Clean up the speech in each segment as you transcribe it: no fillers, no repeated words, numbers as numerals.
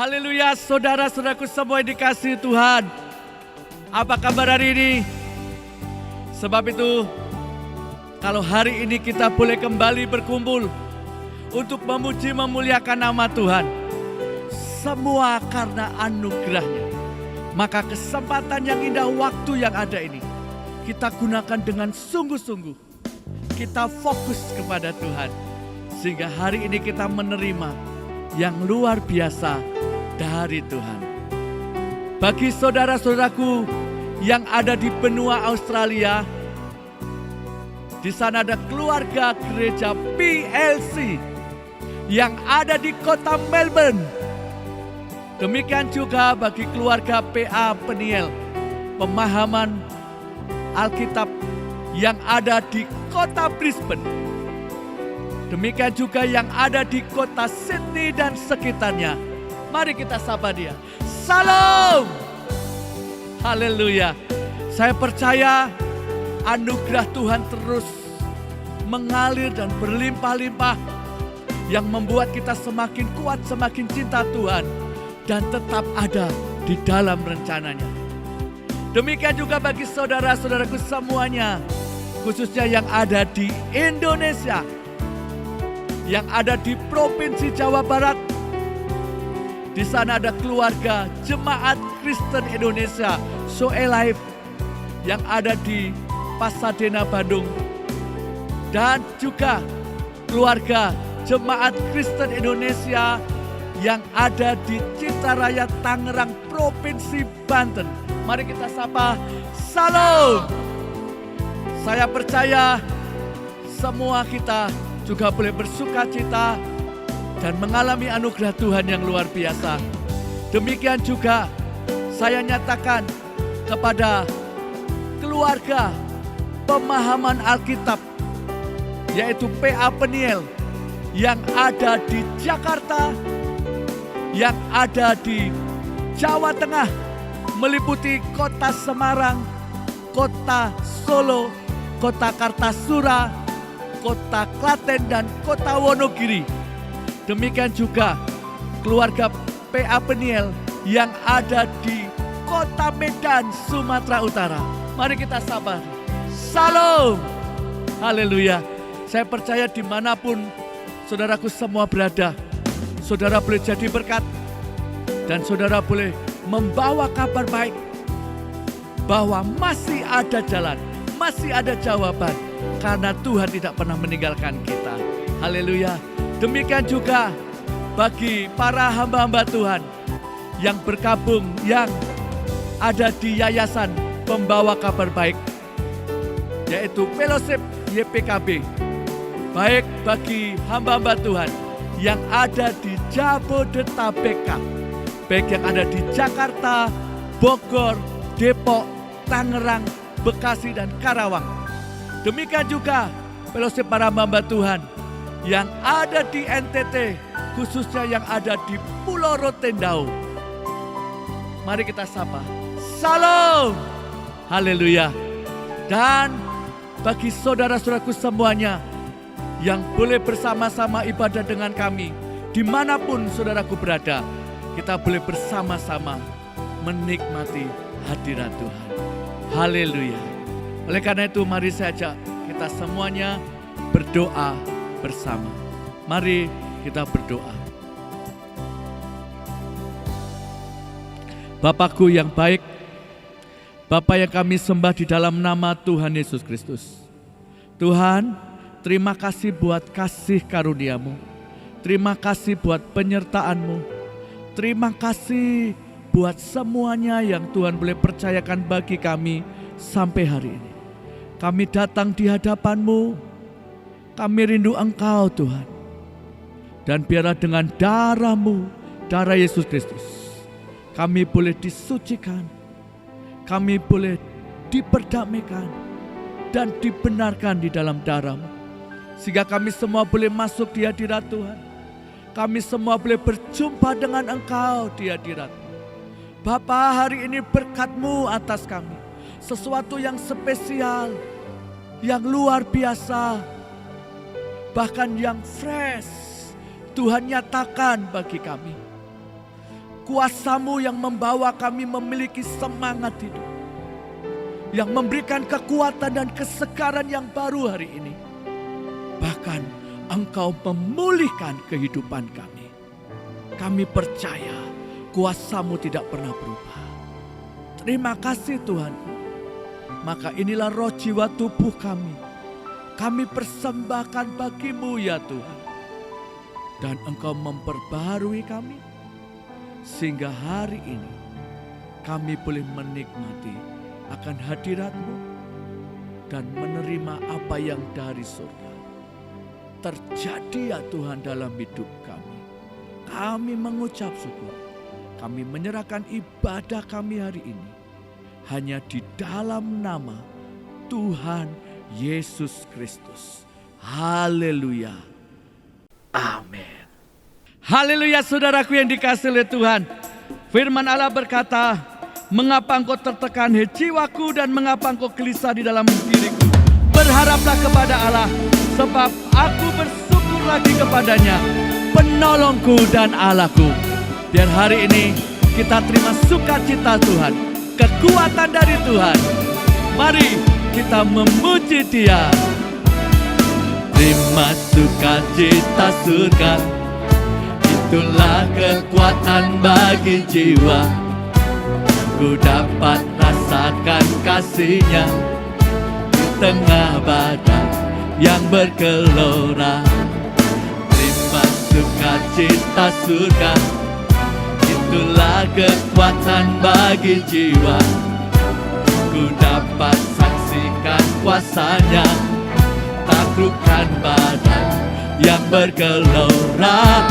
Haleluya, saudara-saudaraku semua yang dikasihi Tuhan. Apa kabar hari ini? Sebab itu, kalau hari ini kita boleh kembali berkumpul untuk memuji memuliakan nama Tuhan, semua karena anugerahnya. Maka kesempatan yang indah, waktu yang ada ini, kita gunakan dengan sungguh-sungguh. Kita fokus kepada Tuhan, sehingga hari ini kita menerima yang luar biasa dari Tuhan. Bagi saudara-saudaraku yang ada di benua Australia, di sana ada keluarga gereja PLC yang ada di kota Melbourne. Demikian juga bagi keluarga PA Peniel, pemahaman Alkitab yang ada di kota Brisbane. Demikian juga yang ada di kota Sydney dan sekitarnya. Mari kita sapa dia. Salam. Haleluya. Saya percaya anugerah Tuhan terus mengalir dan berlimpah-limpah, yang membuat kita semakin kuat, semakin cinta Tuhan, dan tetap ada di dalam rencananya. Demikian juga bagi saudara-saudaraku semuanya, khususnya yang ada di Indonesia, yang ada di Provinsi Jawa Barat. Di sana ada keluarga Jemaat Kristen Indonesia So Alive yang ada di Pasadena, Bandung. Dan juga keluarga Jemaat Kristen Indonesia yang ada di Citaraya, Tangerang, Provinsi Banten. Mari kita sapa, salam. Saya percaya semua kita juga boleh bersuka cita dan mengalami anugerah Tuhan yang luar biasa. Demikian juga saya nyatakan kepada keluarga pemahaman Alkitab, yaitu PA Peniel, yang ada di Jakarta, yang ada di Jawa Tengah, meliputi kota Semarang, kota Solo, kota Kartasura, kota Klaten, dan kota Wonogiri. Demikian juga keluarga PA Peniel yang ada di kota Medan, Sumatera Utara. Mari kita sabar. Salam. Haleluya. Saya percaya dimanapun saudaraku semua berada, saudara boleh jadi berkat, dan saudara boleh membawa kabar baik bahwa masih ada jalan, masih ada jawaban, karena Tuhan tidak pernah meninggalkan kita. Haleluya. Demikian juga bagi para hamba-hamba Tuhan yang bergabung, yang ada di Yayasan Pembawa Kabar Baik, yaitu Fellowship YPKB. Baik bagi hamba-hamba Tuhan yang ada di Jabodetabek, baik yang ada di Jakarta, Bogor, Depok, Tangerang, Bekasi, dan Karawang. Demikian juga Fellowship para hamba Tuhan yang ada di NTT, khususnya yang ada di Pulau Rotendao. Mari kita sapa, salam. Haleluya. Dan bagi saudara-saudaraku semuanya yang boleh bersama-sama ibadah dengan kami, dimanapun saudaraku berada, kita boleh bersama-sama menikmati hadirat Tuhan. Haleluya. Oleh karena itu, mari saja kita semuanya berdoa bersama. Mari kita berdoa. Bapakku yang baik, Bapa yang kami sembah di dalam nama Tuhan Yesus Kristus. Tuhan, terima kasih buat kasih karunia-Mu. Terima kasih buat penyertaan-Mu. Terima kasih buat semuanya yang Tuhan boleh percayakan bagi kami sampai hari ini. Kami datang di hadapan-Mu. Kami rindu Engkau Tuhan. Dan biarlah dengan darah-Mu, darah Yesus Kristus, kami boleh disucikan, kami boleh diperdamaikan dan dibenarkan di dalam darah-Mu. Sehingga kami semua boleh masuk di hadirat Tuhan. Kami semua boleh berjumpa dengan Engkau di hadirat. Bapa, hari ini berkat-Mu atas kami. Sesuatu yang spesial, yang luar biasa, bahkan yang fresh, Tuhan nyatakan bagi kami. Kuasa-Mu yang membawa kami memiliki semangat hidup, yang memberikan kekuatan dan kesegaran yang baru hari ini. Bahkan Engkau memulihkan kehidupan kami. Kami percaya kuasa-Mu tidak pernah berubah. Terima kasih Tuhan. Maka inilah roh jiwa tubuh kami. Kami persembahkan bagi-Mu ya Tuhan. Dan Engkau memperbaharui kami. Sehingga hari ini kami boleh menikmati akan hadirat-Mu dan menerima apa yang dari surga terjadi ya Tuhan dalam hidup kami. Kami mengucap syukur. Kami menyerahkan ibadah kami hari ini hanya di dalam nama Tuhan Yesus Kristus. Haleluya. Amin. Haleluya saudaraku yang dikasihi oleh Tuhan. Firman Allah berkata, mengapa engkau tertekan hei jiwaku dan mengapa engkau gelisah di dalam diriku. Berharaplah kepada Allah, sebab aku bersyukur lagi kepadanya, penolongku dan Allahku. Biar hari ini kita terima sukacita Tuhan, kekuatan dari Tuhan. Mari kita memuji Dia. Terima sukacita surga, itulah kekuatan bagi jiwa. Ku dapat rasakan kasih-Nya di tengah badai yang bergelora. Terima sukacita surga, itulah kekuatan bagi jiwa. Ku dapat saksikan kuasa-Nya, taklukkan badai yang bergelora.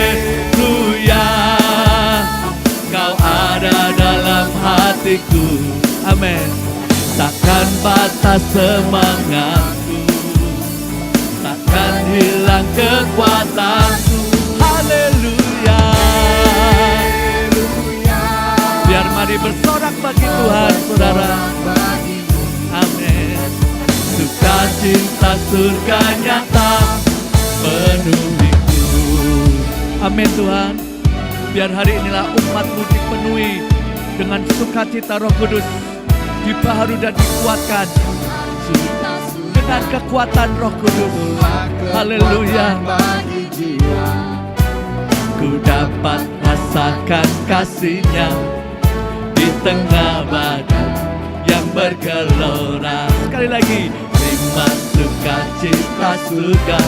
Haleluya, Kau ada dalam hatiku. Amin. Takkan patah semangatku, takkan hilang kekuatanku. Haleluya. Biar mari bersorak bagi Tuhan, saudara. Amin. Sukacita surga nyata penuhiku. Amin Tuhan. Biar hari inilah umat-Mu dipenuhi dengan sukacita Roh Kudus, dibaharui dan dikuatkan dengan kekuatan Roh Kudus. Haleluya. Ku dapat rasakan kasih-Nya di tengah badai yang bergelora. Sekali lagi, terima sukacita surga,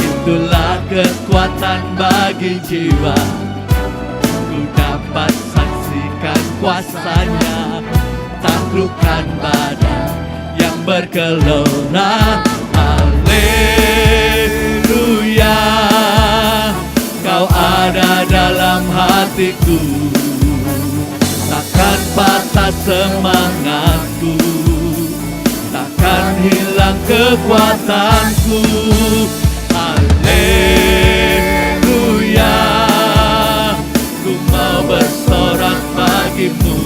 itulah kekuatan bagi jiwa. Ku dapat saksikan kuasa-Nya, taklukkan badai yang bergelora. Haleluya, Kau ada dalam hatiku. Takkan patah semangatku, takkan hilang kekuatanku. Haleluya, ku mau bersorak bagi-Mu.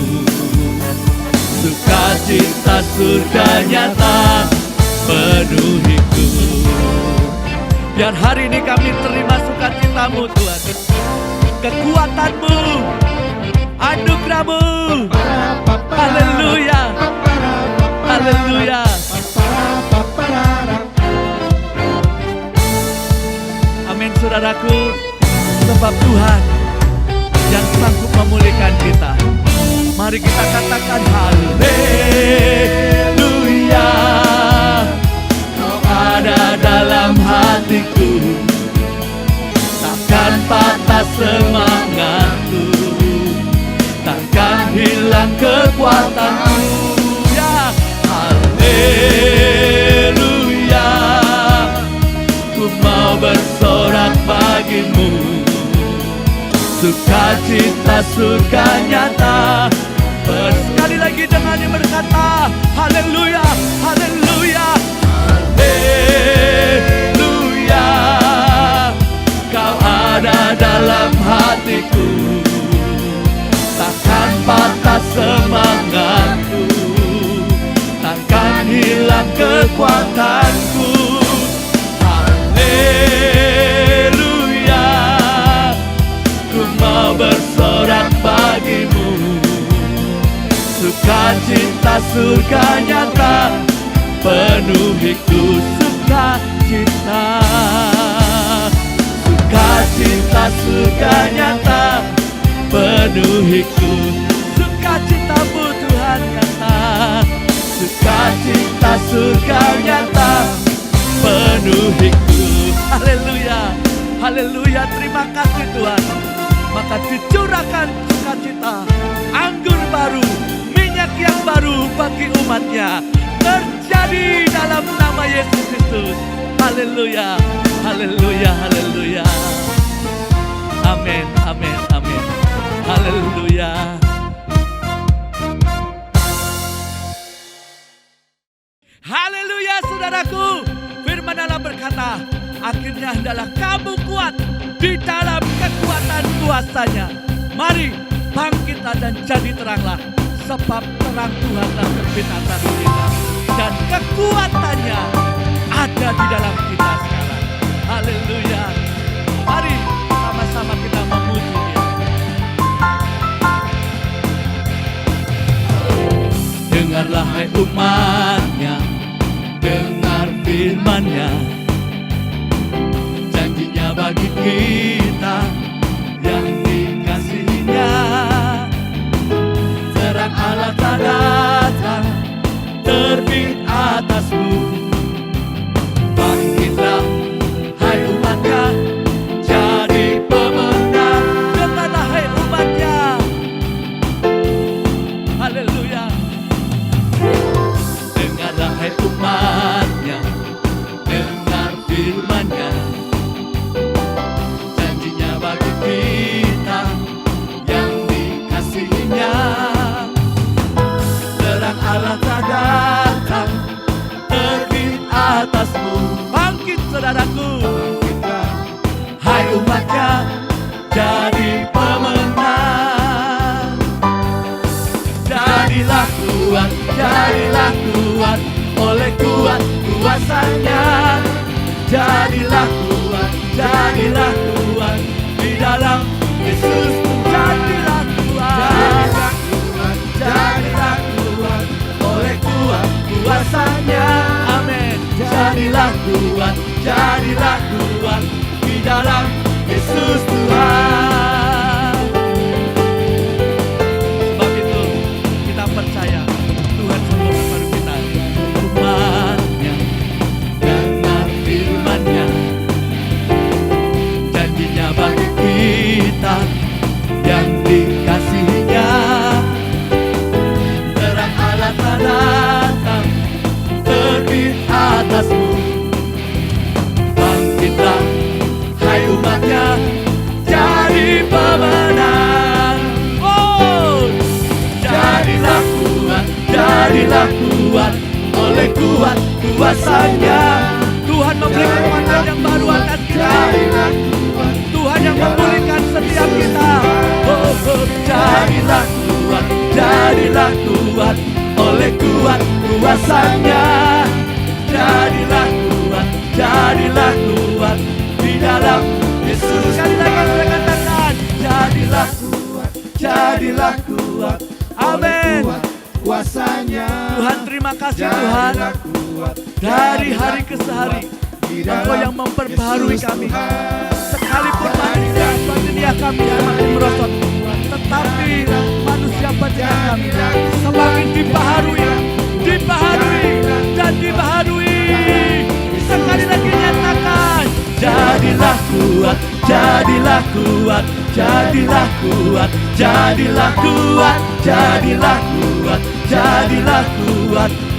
Sukacita surga nyata penuhiku. Biar hari ini kami terima sukacita-Mu Tuhan, kekuatan-Mu, anugerah-Mu. Haleluya, haleluya. Amin saudaraku. Sebab Tuhan yang sanggup memulihkan kita. Mari kita katakan haleluya. Kau ada dalam hatiku, takkan patah semangatku, takkan hilang kekuatanku. Ya, haleluya, ku mau bersorak bagi-Mu. Sukacita surga nyata. Sekali lagi dengan yang berkata haleluya, haleluya, haleluya. Kau ada dalam hatiku, takkan patah semangatku, takkan hilang kekuatanku. Haleluya, sukacita surga nyata, penuhiku sukacita. Sukacita surga nyata, penuhiku sukacitamu Tuhan nyata. Sukacita surga nyata, penuhiku. Haleluya, haleluya, terima kasih Tuhan. Maka dicurahkan sukacita, anggur baru, minyak yang baru bagi umatnya terjadi dalam nama Yesus Kristus. Haleluya, haleluya, haleluya. Amin, amin, amin. Haleluya. Haleluya saudaraku. Firman Allah berkata, akhirnya hendaklah kamu kuat di dalam kekuatan kuasanya. Mari bangkitlah dan jadi teranglah, sebab terang Tuhan telah terbit atas kita, dan kekuatannya ada di dalam kita sekarang. Haleluya. Mari sama-sama kita memuji Dia. Dengarlah hai umatnya, dengar firman-Nya. Janjinya bagi kita yang dikasihi-Nya. Terang Allah tak datang terbit atasmu. Bangkitlah hai umat-Nya, jadi pemenang. Dengarlah hai umat-Nya. Haleluya. Dengarlah hai umat-Nya, dengar firman-Nya. Janjinya bagi kita yang dikasihi-Nya. Terang Allah tak datang terbit atasmu. Bangkit saudaraku, hai umat-Nya, jadi pemenang. Jadilah kuat oleh kuat kuasanya. Jadilah kuat di dalam Yesus. Jadilah kuat oleh kuat kuasanya. Amin. Jadilah kuat di dalam Yesus Tuhan. Sebab itu kita percaya Tuhan sungguh membaru kita. Umat-Nya, dengar firman-Nya. Janjinya bagi kita yang dikasihi-Nya. Terang Allah tak datang terbit atasmu. Bangkitlah hai umat-Nya, jadi pemenang. Oh, jadilah kuat oleh kuat kuasanya. Tuhan memberi kekuatan yang baru atas kita. Tuhan yang memulihkan setiap kita. Oh, jadilah kuat oleh kuat kuasanya. Jadilah kuat di dalam Yesus. Sekali lagi saya katakan, jadilah kuat. Amin. Kuasanya. Tuhan terima kasih Tuhan. Dari hari ke hari Engkau yang memperbaharui kami. Sekalipun manusia dunia kami semakin merosot, tetapi manusia batin kami semakin dibaharui dan dibaharui. Sekali lagi nyatakan, jadilah kuat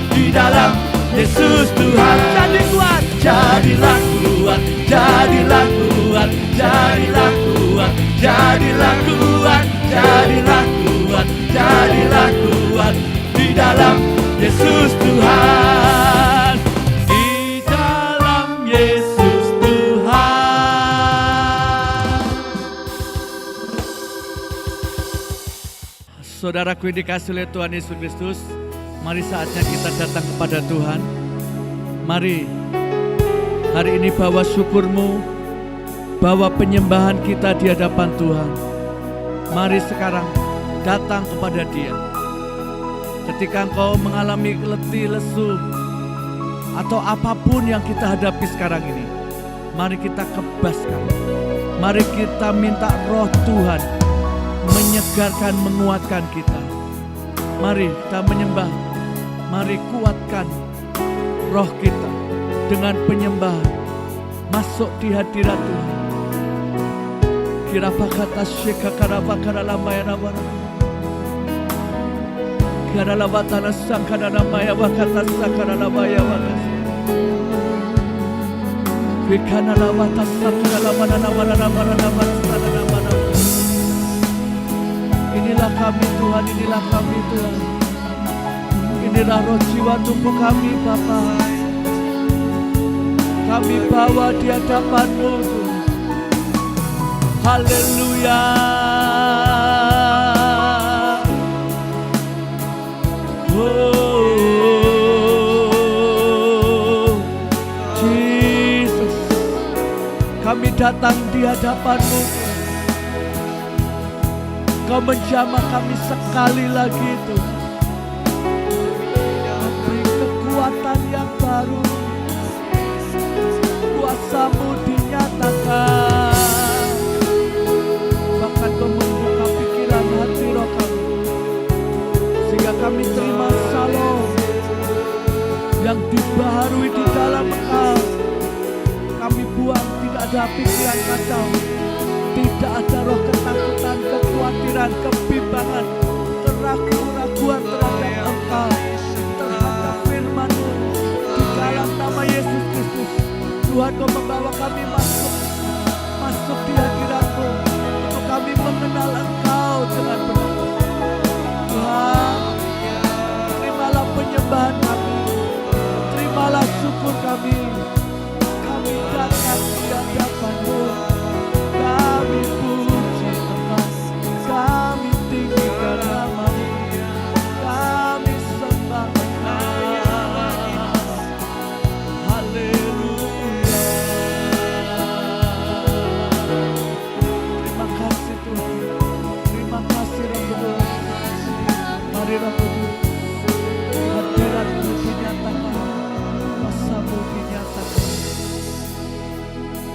di dalam Yesus Tuhan. Jadilah kuat di dalam Yesus Tuhan. Di dalam Yesus Tuhan. Saudaraku yang dikasihi oleh Tuhan Yesus Kristus, mari saatnya kita datang kepada Tuhan. Mari hari ini bawa syukurmu, bawa penyembahan kita di hadapan Tuhan. Mari sekarang datang kepada Dia. Ketika Engkau mengalami letih, lesu, atau apapun yang kita hadapi sekarang ini, mari kita kebaskan. Mari kita minta Roh Tuhan menyegarkan, menguatkan kita. Mari kita menyembah. Mari kuatkan roh kita dengan penyembahan. Masuk di hadirat Tuhan. Kirapa kata syeka karapa karala maya nama. Karala batana sakara maya wakata sakara maya wakata. Fikana lawata sakara mana nama nama. Inilah kami Tuhan, inilah kami Tuhan. Inilah roh jiwa tubuh kami Bapa. Kami bawa di hadapan-Mu Tuhan. Haleluya. Oh, Jesus. Kami datang di hadapan-Mu. Kau menjamah kami sekali lagi Tuhan. Beri kekuatan yang baru. Kuasa-Mu dinyatakan. Bahkan Kau membuka pikiran hati roh kami, sehingga kami terima salom yang dibaharui di dalam Engkau. Kami buang tidak ada pikiran kacau, tidak ada roh ketakutan, kekhawatiran, kebimbangan, keraguan terhadap Engkau, terhadap firman-Mu. Di dalam nama Yesus Kristus, Tuhan Kau membawa kami masuk di hadirat-Mu, untuk kami mengenal Engkau dengan benar. Tuhan, terimalah penyembahan kami, terimalah syukur kami. Kami datang di hadapan-Mu. Kami puji Tuhan, kami tinggikan nama-Mu, kami sembah Engkau. Haleluya. Terima kasih Tuhan, terima kasih Roh Kudus. Mari Roh Kudus, hadirat-Mu dinyatakan, kuasa-Mu dinyatakan.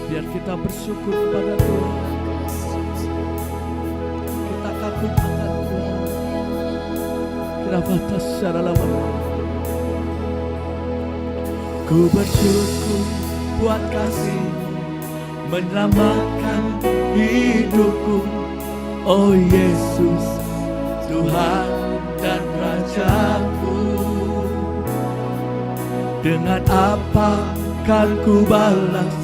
Biar kita bersyukur kepada Tuhan. Kita kagum akan Tuhan. Kira batas secara lama. Ku bersyukur buat kasih-Mu menyelamatkan hidupku. Oh Yesus, Tuhan dan Rajaku. Dengan apa kan ku balas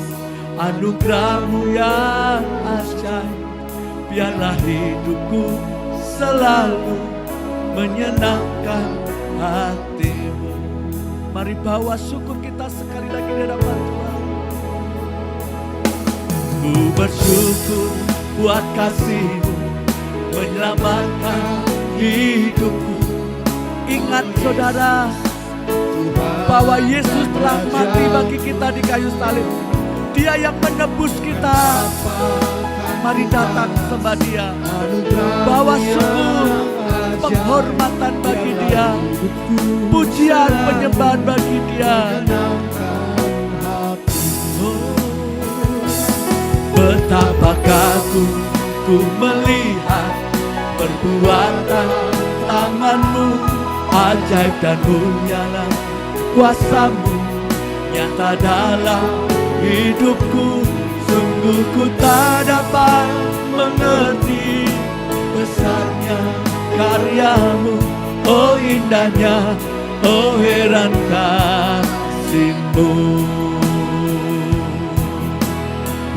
anugerah-Mu yang ajaib? Biarlah hidupku selalu menyenangkan hati-Mu. Mari bawa syukur kita sekali lagi di hadapan Tuhan. Ku bersyukur buat kasih-Mu menyelamatkan hidupku. Ingat saudara, bahwa Yesus telah mati bagi kita di kayu salib. Dia yang menebus kita. Mari datang sembah Dia. Bawa syukur, penghormatan bagi Dia, pujian, penyembahan bagi Dia. Betapa kagum ku melihat perbuatan tangan-Mu, ajaib dan munyalah kuasa-Mu nyata dalam hidupku. Sungguh ku tak dapat mengerti besarnya karya-Mu, oh indahnya, oh heran kasih-Mu.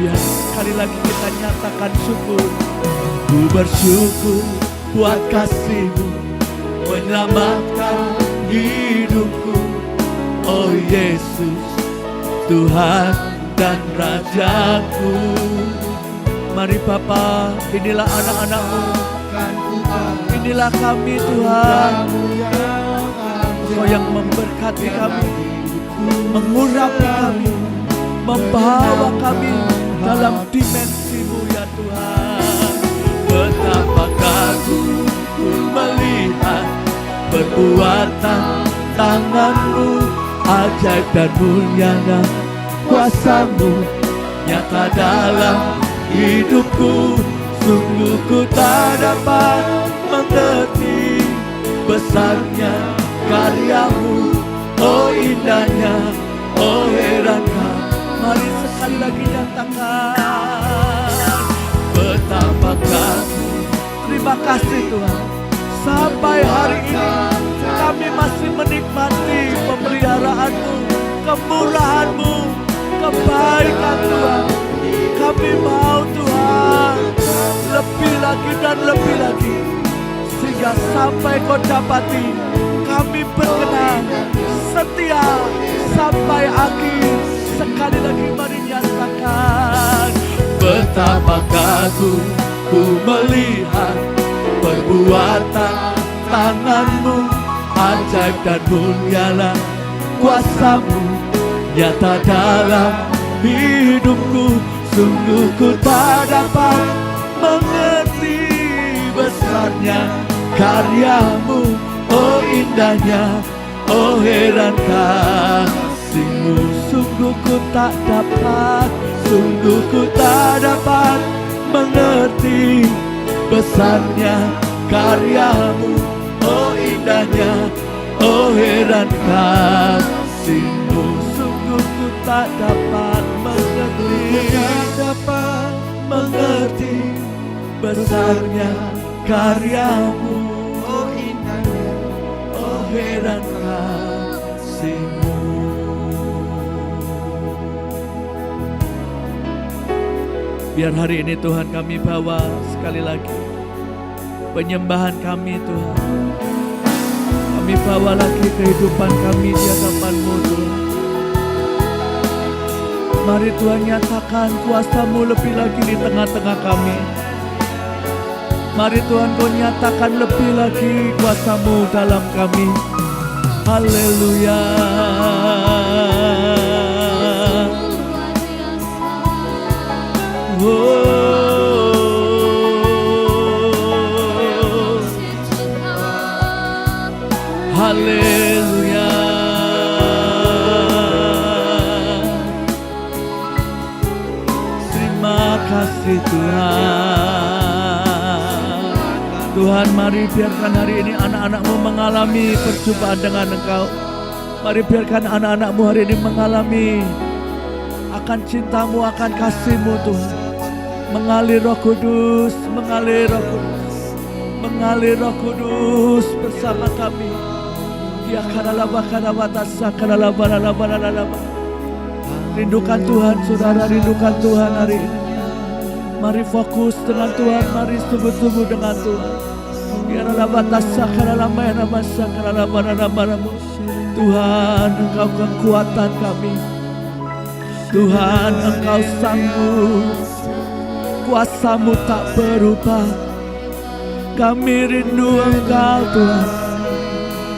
Biar sekali lagi kita nyatakan syukur. Ku bersyukur buat kasih-Mu menyelamatkan hidupku. Oh Yesus, Tuhan dan Rajaku. Mari Bapa, inilah anak-anak-Mu, inilah kami Tuhan. Kau yang memberkati kami, mengurapi kami, membawa kami dalam dimensi-Mu ya Tuhan. Betapa kagum ku melihat perbuatan perbuatan tangan-Mu, ajaib dan mulianya kuasa-Mu nyata dalam hidupku. Sungguh ku tak dapat mengerti besarnya karya-Mu, oh indahnya, oh herannya. Mari sekali lagi nyatakan betapa kasih. Terima kasih Tuhan, sampai hari ini kami masih menikmati pemeliharaan-Mu, kemurahan-Mu, kebaikan Tuhan. Kami mau Tuhan lebih lagi dan lebih lagi, sehingga sampai Kau dapati kami berkenan setia sampai akhir. Sekali lagi mari nyatakan betapa kagum ku melihat perbuatan tangan-Mu, ajaib dan munyalah kuasa-Mu nyata dalam hidupku. Sungguh ku tak dapat mengerti besarnya karya-Mu, oh indahnya, oh heran kasih-Mu. Sungguh ku tak dapat, sungguh ku tak dapat mengerti besarnya karya-Mu, oh indahnya, oh heran kasih-Mu. Sungguh ku tak dapat mengerti besarnya karya-Mu, oh indahnya, oh heran kasih-Mu. Biar hari ini Tuhan kami bawa sekali lagi penyembahan kami Tuhan. Kami bawa lagi kehidupan kami di hadapan-Mu Tuhan. Mari Tuhan nyatakan kuasa-Mu lebih lagi di tengah-tengah kami. Mari Tuhan Kau nyatakan lebih lagi kuasa-Mu dalam kami. Haleluya. Haleluya. Terima kasih Tuhan. Tuhan, mari biarkan hari ini anak-anak-Mu mengalami perjumpaan dengan Engkau. Mari biarkan anak-anak-Mu hari ini mengalami akan cinta-Mu, akan kasih-Mu Tuhan. Mengalir Roh Kudus, mengalir Roh Kudus, mengalir Roh Kudus bersama kami. Ya rindukan Tuhan, saudara, rindukan Tuhan hari ini. Mari fokus dengan Tuhan, mari sungguh-sungguh dengan Tuhan. Tuhan, Engkau kekuatan kami. Tuhan, Engkau sanggup. Kuasa-Mu tak berubah. Kami rindu Engkau Tuhan.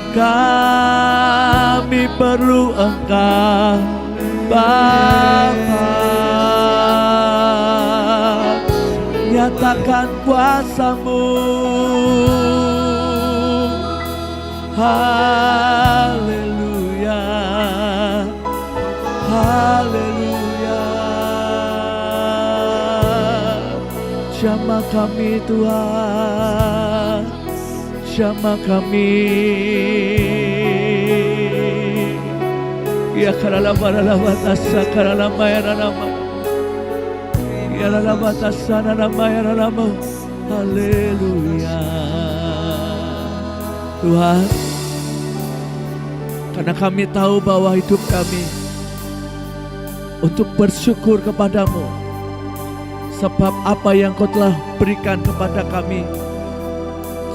Kami perlu Engkau Bapa. Nyatakan kuasa-Mu. Haleluya. Haleluya. Jamah kami Tuhan, jamah kami. Ya karala barala batasa karala mayara nama. Ya karala batasa nama ya nama. Haleluya. Tuhan, karena kami tahu bahwa hidup kami untuk bersyukur kepadamu, sebab apa yang Kau telah berikan kepada kami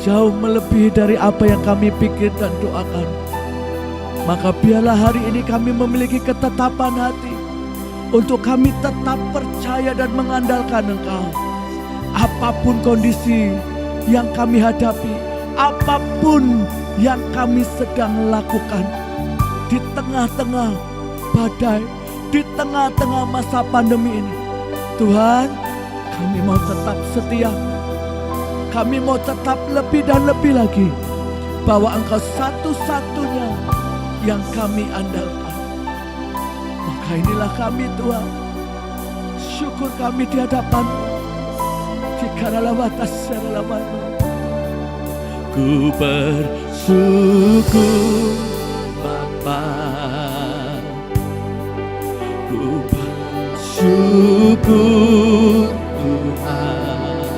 jauh melebihi dari apa yang kami pikir dan doakan. Maka biarlah hari ini kami memiliki ketetapan hati untuk kami tetap percaya dan mengandalkan Engkau. Apapun kondisi yang kami hadapi, apapun yang kami sedang lakukan, di tengah-tengah badai, di tengah-tengah masa pandemi ini, Tuhan, kami mau tetap setia. Kami mau tetap lebih dan lebih lagi bahwa Engkau satu-satunya yang kami andalkan. Maka inilah kami Tuhan, syukur kami di hadapan-Mu. Dikanalah batas seralaman-Mu. Ku bersyukur Bapa, ku bersyukur Tuhan,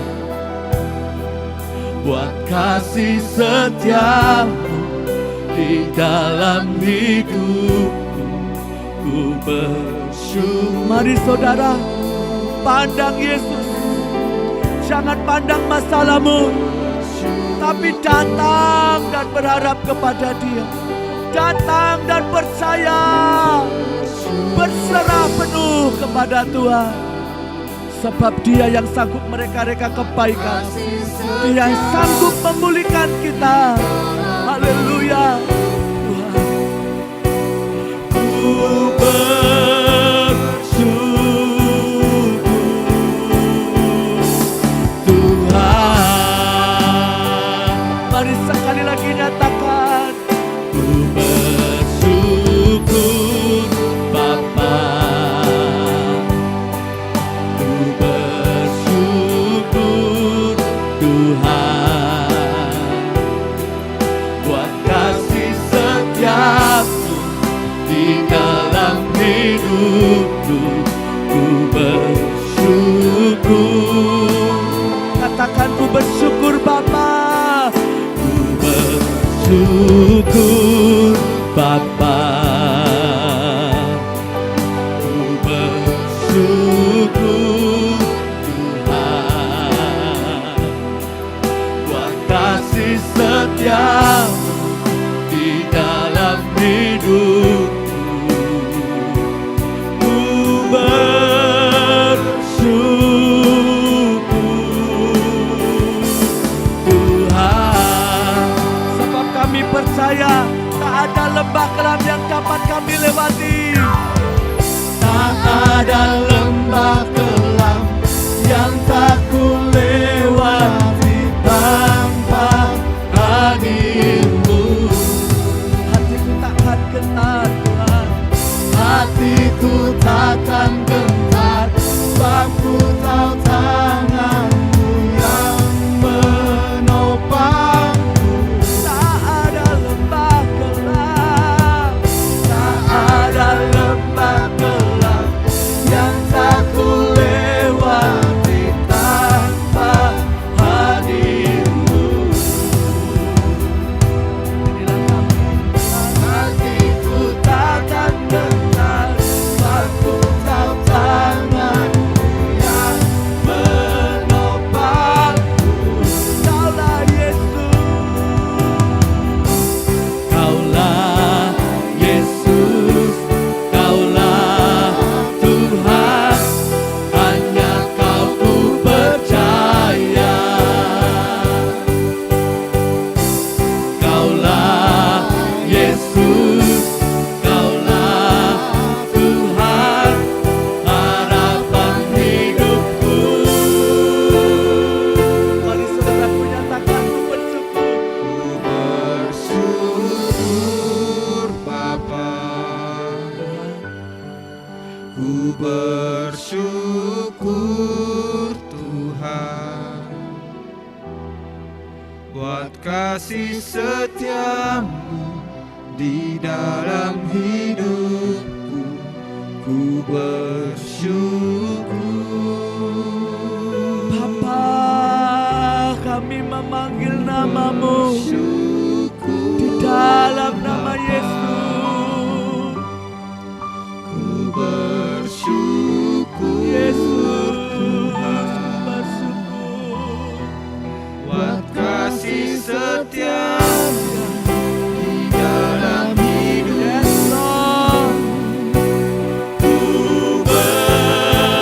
buat kasih setia-Mu di dalam hidupku. Ku bersyukur. Mari saudara, pandang Yesus. Jangan pandang masalahmu, tapi datang dan berharap kepada Dia. Datang dan percaya, berserah penuh kepada Tuhan. Sebab Dia yang sanggup mereka-reka kebaikan, Dia yang sanggup memulihkan kita. Haleluya. Ku bersyukur Tuhan. Mari sekali lagi nyatakan, ku bersyukur Bapa, ku bersyukur Tuhan, buat kasih setia-Mu di dalam hidupku. Ku bersyukur. Katakan, ku bersyukur Bapa, ku bersyukur Bapa, ku bersyukur Tuhan, buat kasih setia-Mu di dalam hidupku. Ku bersyukur Tuhan. Sebab kami percaya tak ada lembah kelam yang dapat kami lewati. Tak ada lembah kelam yang tak ku lewati tanpa hadir-Mu. Hatiku takkan gentar Tuhan, hatiku takkan gentar, sebab ku tahu tangan-Mu yang menopangku. Tak ada lembah kelam, tak ada lembah kelam yang tak ku lewati tanpa hadir-Mu. Inilah kami, hatiku takkan gentar, sebab ku tahu tangan-Mu yang menopangku. Kaulah Yesus, Kaulah Yesus, Kaulah Tuhan, hanya Kau ku percaya. Kaulah Yesus, Kaulah Tuhan, harapan hidupku. Mari saudaraku nyatakan, ku bersyukur. Bersyukur Bapa, ku bersyukur Tuhan, buat kasih setia-Mu di dalam hidupku. Ku bersyukur Bapa, kami memanggil nama-Mu di dalam nama Yesus. Ku bersyukur Yesus, Tuhan, bersyukur. buat kasih setia-Mu di dalam hidup. Yes, Lord. Ku bersyukur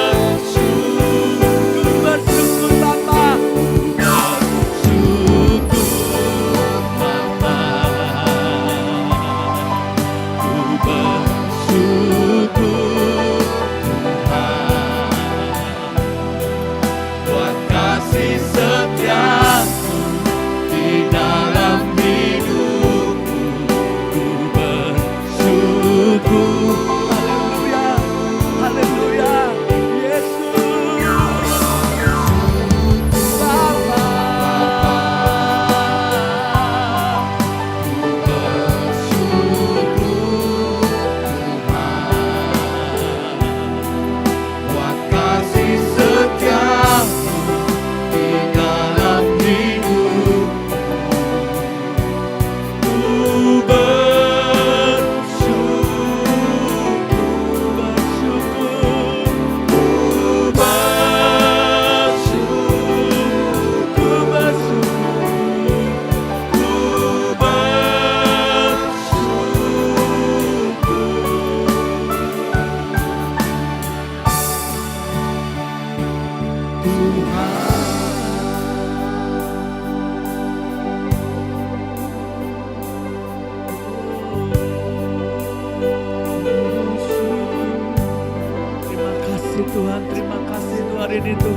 dengerin itu,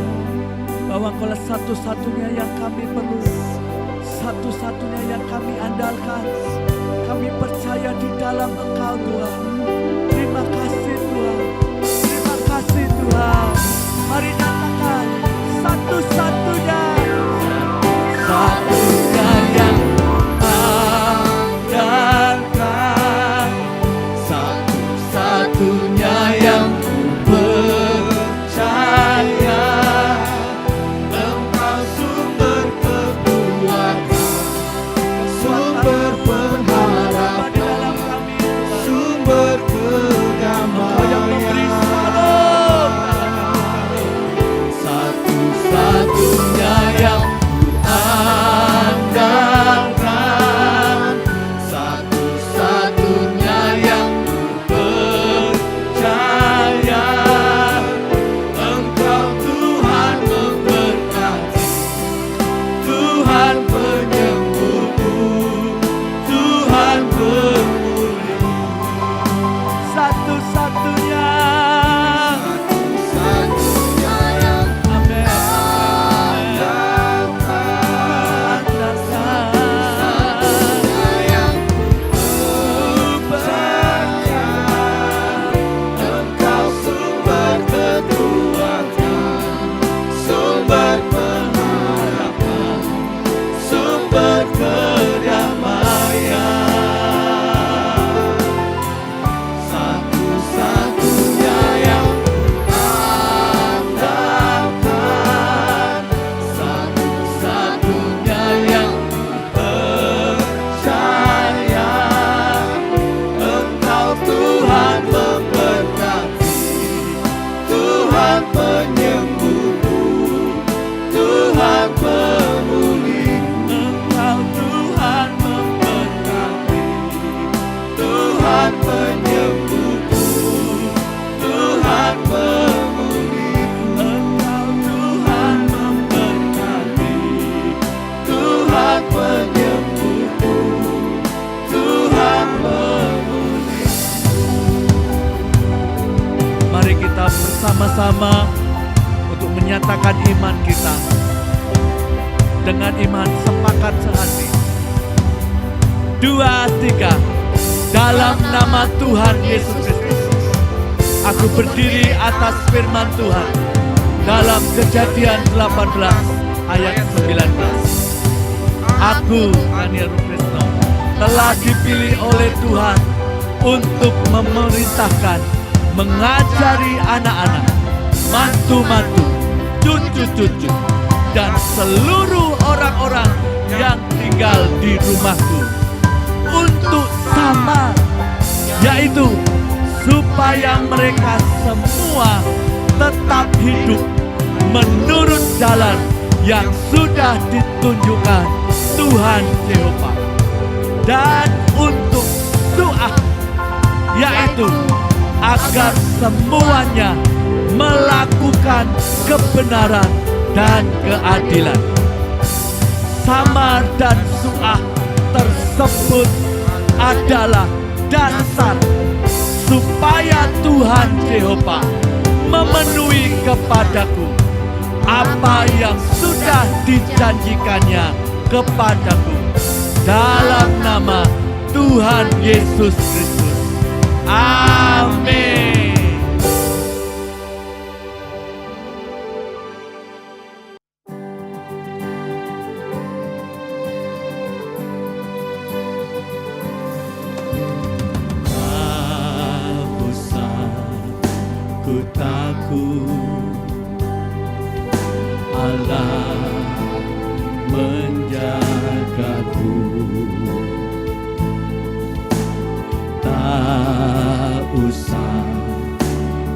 bahwa Engkaulah satu-satunya yang kami perlu, satu-satunya yang kami andalkan. Kami percaya di dalam Engkau Tuhan. Terima kasih Tuhan, terima kasih Tuhan. Mari nyatakan satu-satunya, satunya yang andalkan, satu-satunya yang percaya. Engkau sumber kekuatan, sumber pengharapan, di dalam kami Tuhan. sumber Engkau yang memberi kedamaian. shalom. Satu-satunya yang andalkan, satu-satunya yang percaya. Engkau Tuhan memberkati, Tuhan penyembuhku, Tuhan pemulih. Satu-satunya. Satu-satunya yang Amin. andalkan, satu-satunya yang percaya. Engkau sumber kekuatan, sumber pengharapan, sumber kedamaian. Satu-satunya yang andalkan, satu-satunya yang percaya. Engkau Tuhan memberkati, Tuhan penyembuhku, Tuhan pemulihku. Engkau Tuhan memberkati, Tuhan penyembuhku, Tuhan pemulihku. Engkau Tuhan memberkati. Tuhan penyembuhku, Tuhan pemulihku. Mari kita bersama-sama untuk menyatakan iman kita. Dengan iman sepakat sehati. 2, 3. Dalam nama Tuhan Yesus Kristus, aku berdiri atas firman Tuhan. Dalam Kejadian 18 ayat 19. Aku, Ania Rukrisno, telah dipilih oleh Tuhan untuk memerintahkan, mengajari anak-anak, mantu-mantu, cucu-cucu, dan seluruh orang-orang yang tinggal di rumahku untuk sama, yaitu supaya mereka semua tetap hidup menurut jalan yang sudah ditunjukkan Tuhan Yehova, dan untuk doa, yaitu agar semuanya melakukan kebenaran dan keadilan. Samar dan suah tersebut adalah dasar supaya Tuhan Yehova memenuhi kepadaku apa yang sudah dijanjikannya kepadaku dalam nama Tuhan Yesus Kristus. Amin. Tak usah ku takut, Allah menjagaku. Tak usah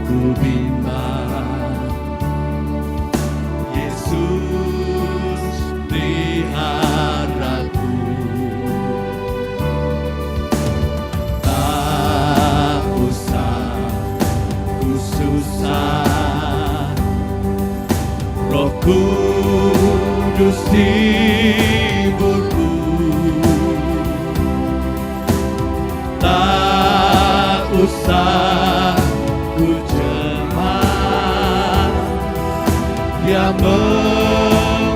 ku bimbang, Yesus peliharaku. Tak usah ku susah, Roh Kudus hiburku. Tak usah ku cemas, Dia memberkatiku.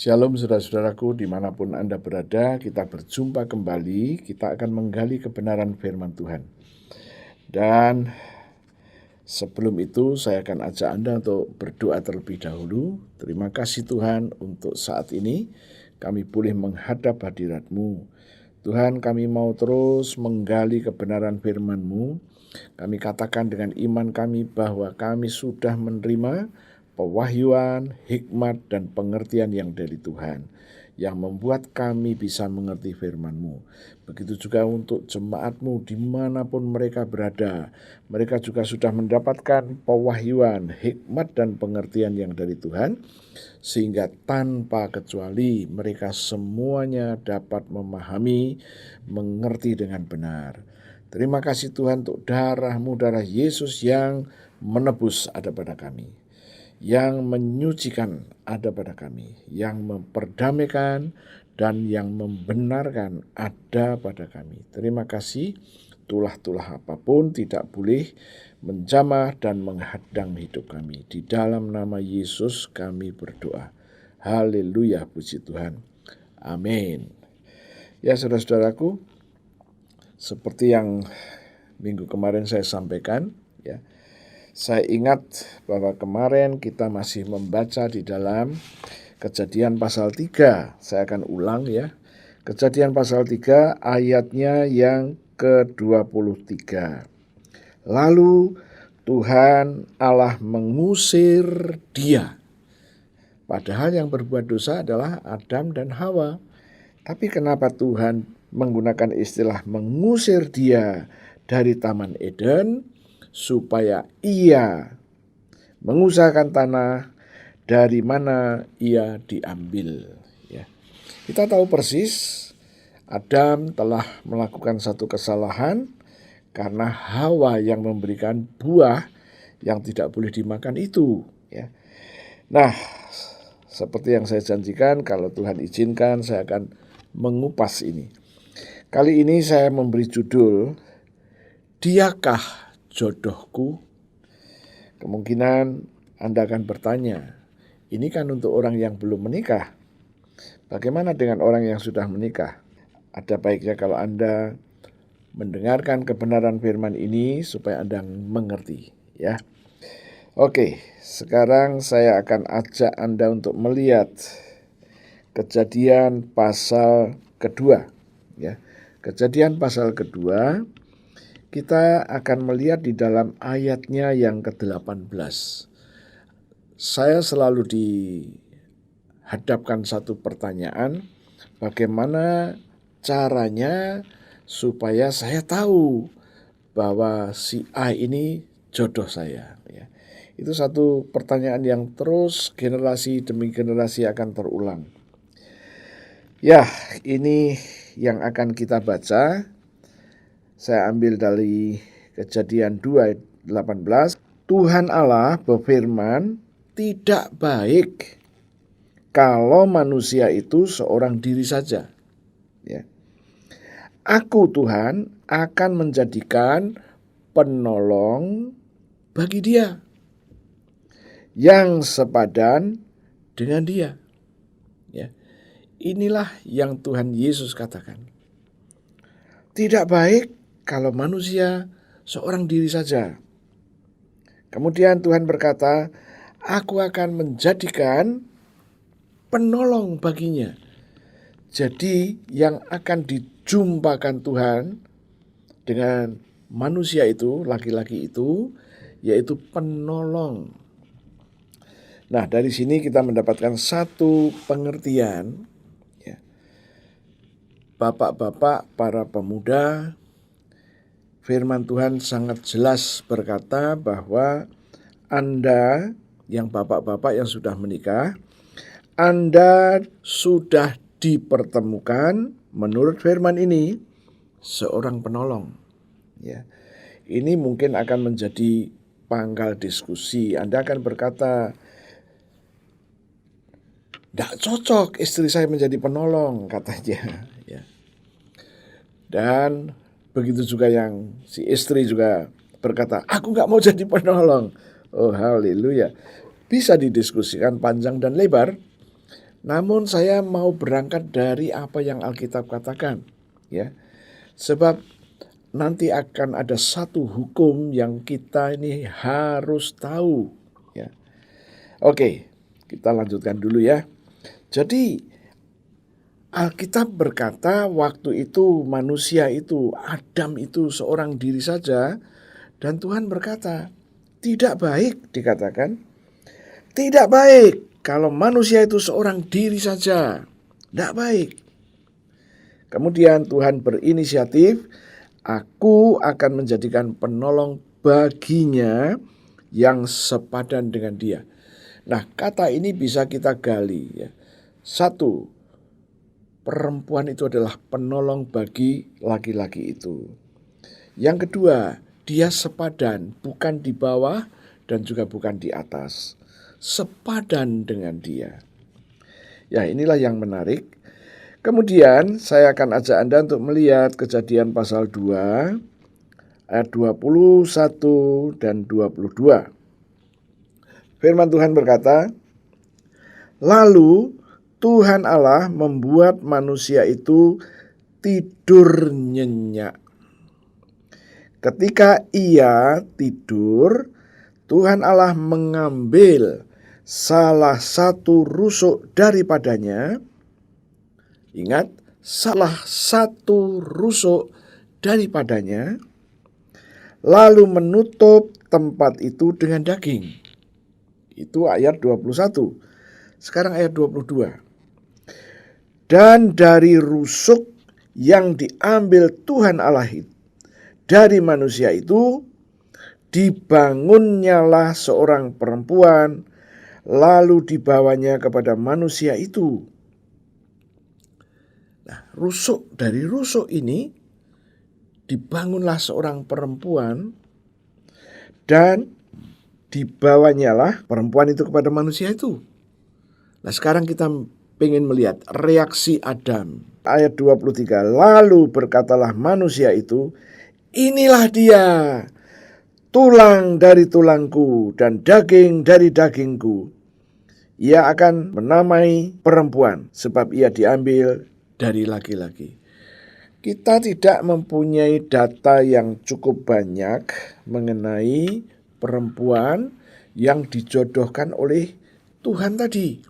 Shalom saudara-saudaraku, dimanapun Anda berada, kita berjumpa kembali, kita akan menggali kebenaran firman Tuhan. Dan sebelum itu saya akan ajak Anda untuk berdoa terlebih dahulu. Terima kasih Tuhan untuk saat ini kami boleh menghadap hadirat-Mu. Tuhan, kami mau terus menggali kebenaran firman-Mu. Kami katakan dengan iman kami bahwa kami sudah menerima pewahyuan, hikmat, dan pengertian yang dari Tuhan, yang membuat kami bisa mengerti firman-Mu. Begitu juga untuk jemaat-Mu dimanapun mereka berada. Mereka juga sudah mendapatkan pewahyuan, hikmat, dan pengertian yang dari Tuhan, sehingga tanpa kecuali mereka semuanya dapat memahami, mengerti dengan benar. Terima kasih Tuhan untuk darah-Mu, darah Yesus yang menebus ada pada kami, yang menyucikan ada pada kami, yang memperdamaikan dan yang membenarkan ada pada kami. Terima kasih, tulah-tulah apapun tidak boleh menjamah dan menghadang hidup kami. Di dalam nama Yesus kami berdoa. Haleluya, puji Tuhan. Amin. Ya saudara-saudaraku, seperti yang minggu kemarin saya sampaikan, ya, saya ingat bahwa kemarin kita masih membaca di dalam Kejadian pasal 3. Saya akan ulang ya. Kejadian pasal 3 ayatnya yang ke-23. Lalu Tuhan Allah mengusir dia. Padahal yang berbuat dosa adalah Adam dan Hawa. Tapi kenapa Tuhan menggunakan istilah mengusir dia dari Taman Eden? Supaya ia mengusahakan tanah dari mana ia diambil. Ya. Kita tahu persis Adam telah melakukan satu kesalahan karena Hawa yang memberikan buah yang tidak boleh dimakan itu, ya. Nah, seperti yang saya janjikan, kalau Tuhan izinkan saya akan mengupas ini. Kali ini saya memberi judul, Diakah Jodohku? Kemungkinan Anda akan bertanya, ini kan untuk orang yang belum menikah. Bagaimana dengan orang yang sudah menikah? Ada baiknya kalau Anda mendengarkan kebenaran firman ini supaya Anda mengerti, ya. Oke, sekarang saya akan ajak Anda untuk melihat Kejadian pasal kedua, ya. Kejadian pasal kedua, kita akan melihat di dalam ayatnya yang ke-18. Saya selalu dihadapkan satu pertanyaan, bagaimana caranya supaya saya tahu bahwa si A ini jodoh saya, ya. Itu satu pertanyaan yang terus generasi demi generasi akan terulang. Ya, ini yang akan kita baca. Saya ambil dari Kejadian 2 ayat 18. Tuhan Allah berfirman, tidak baik kalau manusia itu seorang diri saja, ya. Aku Tuhan akan menjadikan penolong bagi dia yang sepadan dengan dia, ya. Inilah yang Tuhan Yesus katakan. Tidak baik kalau manusia seorang diri saja. Kemudian Tuhan berkata, aku akan menjadikan penolong baginya. Jadi yang akan dijumpakan Tuhan dengan manusia itu, laki-laki itu, yaitu penolong. Nah, dari sini kita mendapatkan satu pengertian, ya. Bapak-bapak, para pemuda, firman Tuhan sangat jelas berkata bahwa Anda yang bapak-bapak yang sudah menikah, Anda sudah dipertemukan menurut firman ini seorang penolong, ya. Ini mungkin akan menjadi pangkal diskusi. Anda akan berkata, tidak cocok istri saya menjadi penolong, katanya, ya. Dan begitu juga yang si istri juga berkata, aku gak mau jadi penolong. Oh, haleluya. Bisa didiskusikan panjang dan lebar. Namun saya mau berangkat dari apa yang Alkitab katakan, ya. Sebab nanti akan ada satu hukum yang kita ini harus tahu, ya. Oke, kita lanjutkan dulu, ya. Jadi Alkitab berkata waktu itu manusia itu, Adam itu seorang diri saja. Dan Tuhan berkata, tidak baik, dikatakan. Tidak baik kalau manusia itu seorang diri saja. Tidak baik. Kemudian Tuhan berinisiatif, aku akan menjadikan penolong baginya yang sepadan dengan dia. Nah, kata ini bisa kita gali, ya. Satu, perempuan itu adalah penolong bagi laki-laki itu. Yang kedua, dia sepadan, bukan di bawah dan juga bukan di atas. Sepadan dengan dia. Ya, inilah yang menarik. Kemudian saya akan ajak Anda untuk melihat Kejadian pasal 2 ayat 21 dan 22. Firman Tuhan berkata, lalu Tuhan Allah membuat manusia itu tidur nyenyak. Ketika ia tidur, Tuhan Allah mengambil salah satu rusuk daripadanya. Ingat, salah satu rusuk daripadanya, lalu menutup tempat itu dengan daging. Itu ayat 21. Sekarang ayat 22. Dan dari rusuk yang diambil Tuhan Allah dari manusia itu, dibangunnyalah seorang perempuan, lalu dibawanya kepada manusia itu. Nah, rusuk dari rusuk ini dibangunlah seorang perempuan dan dibawanyalah perempuan itu kepada manusia itu. Nah, sekarang kita ingin melihat reaksi Adam. Ayat 23, lalu berkatalah manusia itu, inilah dia, tulang dari tulangku dan daging dari dagingku. Ia akan menamai perempuan sebab ia diambil dari laki-laki. Kita tidak mempunyai data yang cukup banyak mengenai perempuan yang dijodohkan oleh Tuhan tadi.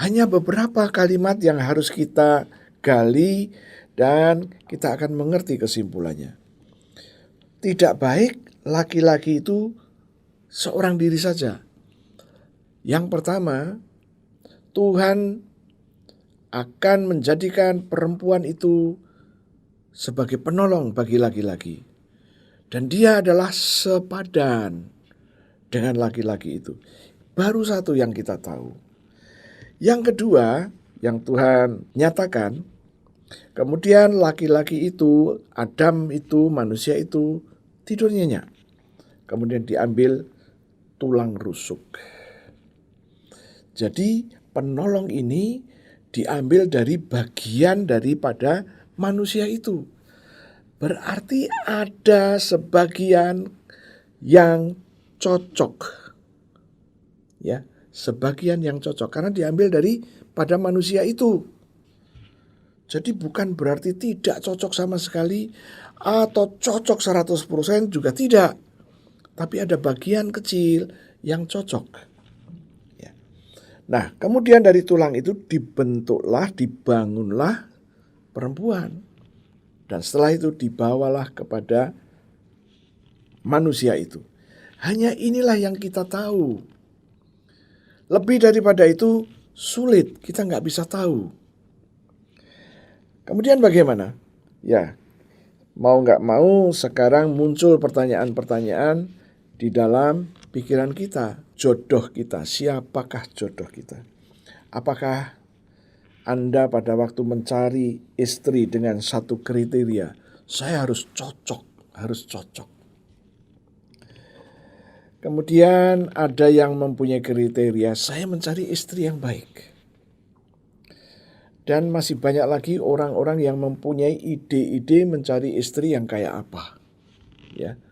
Hanya beberapa kalimat yang harus kita gali dan kita akan mengerti kesimpulannya. Tidak baik laki-laki itu seorang diri saja. Yang pertama, Tuhan akan menjadikan perempuan itu sebagai penolong bagi laki-laki. Dan dia adalah sepadan dengan laki-laki itu. Baru satu yang kita tahu. Yang kedua, yang Tuhan nyatakan, kemudian laki-laki itu, Adam itu, manusia itu tidur nyenyak. Kemudian diambil tulang rusuk. Jadi penolong ini diambil dari bagian daripada manusia itu. Berarti ada sebagian yang cocok. Ya, sebagian yang cocok karena diambil dari pada manusia itu. Jadi bukan berarti tidak cocok sama sekali atau cocok 100% juga tidak. Tapi ada bagian kecil yang cocok. Nah, kemudian dari tulang itu dibentuklah, dibangunlah perempuan. Dan setelah itu dibawalah kepada manusia itu. Hanya inilah yang kita tahu. Lebih daripada itu sulit, kita nggak bisa tahu. Kemudian bagaimana? Ya, mau nggak mau sekarang muncul pertanyaan-pertanyaan di dalam pikiran kita. Jodoh kita, siapakah jodoh kita? Apakah Anda pada waktu mencari istri dengan satu kriteria, saya harus cocok, harus cocok. Kemudian ada yang mempunyai kriteria, saya mencari istri yang baik. Dan masih banyak lagi orang-orang yang mempunyai ide-ide mencari istri yang kayak apa. Ya.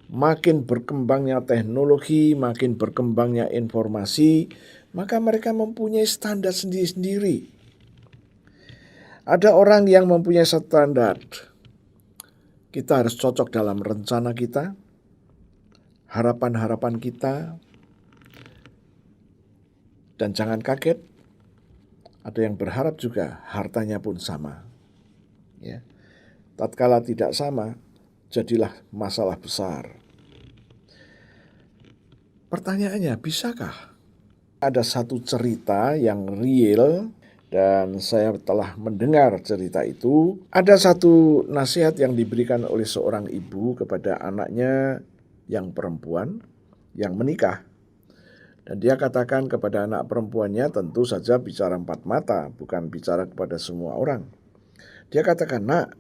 Makin berkembangnya teknologi, makin berkembangnya informasi, maka mereka mempunyai standar sendiri-sendiri. Ada orang yang mempunyai standar. Kita harus cocok dalam rencana kita, harapan-harapan kita, dan jangan kaget, ada yang berharap juga hartanya pun sama. Ya. Tatkala tidak sama, jadilah masalah besar. Pertanyaannya, bisakah? Ada satu cerita yang real dan saya telah mendengar cerita itu. Ada satu nasihat yang diberikan oleh seorang ibu kepada anaknya yang perempuan yang menikah. Dan dia katakan kepada anak perempuannya, tentu saja bicara empat mata, bukan bicara kepada semua orang. Dia katakan, nak,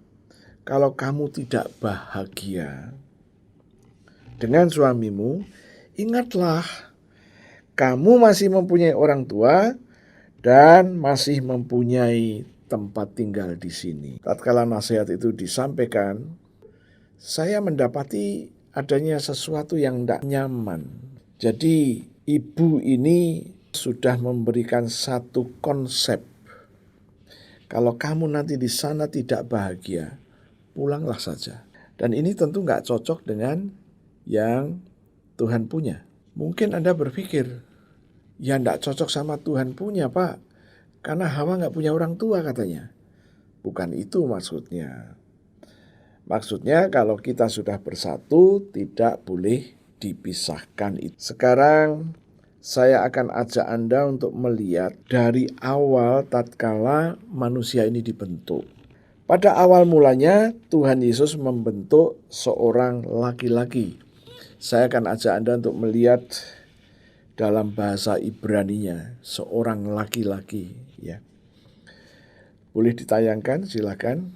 kalau kamu tidak bahagia dengan suamimu, ingatlah, kamu masih mempunyai orang tua dan masih mempunyai tempat tinggal di sini. Tatkala nasihat itu disampaikan, saya mendapati adanya sesuatu yang tidak nyaman. Jadi ibu ini sudah memberikan satu konsep. Kalau kamu nanti di sana tidak bahagia, pulanglah saja. Dan ini tentu nggak cocok dengan yang Tuhan punya. Mungkin Anda berpikir, ya nggak cocok sama Tuhan punya, Pak. Karena Hawa nggak punya orang tua katanya. Bukan itu maksudnya. Maksudnya kalau kita sudah bersatu, tidak boleh dipisahkan. Sekarang saya akan ajak Anda untuk melihat dari awal tatkala manusia ini dibentuk. Pada awal mulanya Tuhan Yesus membentuk seorang laki-laki. Saya akan ajak Anda untuk melihat dalam bahasa Ibraninya, seorang laki-laki. Ya. Boleh ditayangkan, silakan.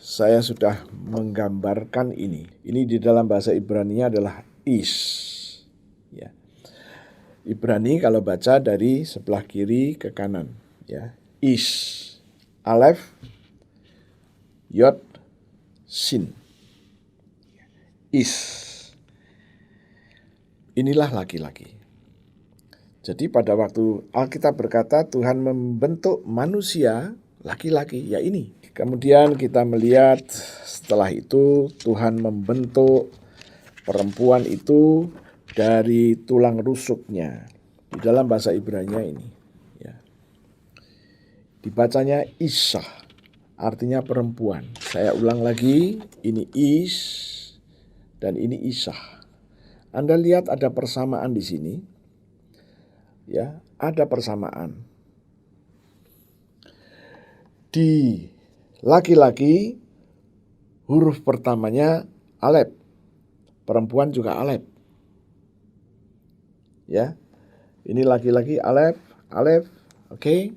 saya sudah menggambarkan ini. Ini di dalam bahasa Ibrani adalah is. Ya. Ibrani kalau baca dari sebelah kiri ke kanan, ya. Is. Alef, Yod, Sin. Is. Inilah laki-laki. Jadi pada waktu Alkitab berkata Tuhan membentuk manusia laki-laki, ya ini. Kemudian kita melihat setelah itu Tuhan membentuk perempuan itu dari tulang rusuknya. Di dalam bahasa Ibrani ini, ya. Dibacanya Isah, artinya perempuan. Saya ulang lagi, ini Is dan ini Isah. Anda lihat ada persamaan di sini. Ya, ada persamaan. Di laki-laki huruf pertamanya alef. Perempuan juga alef. Ya. Ini laki-laki alef, oke.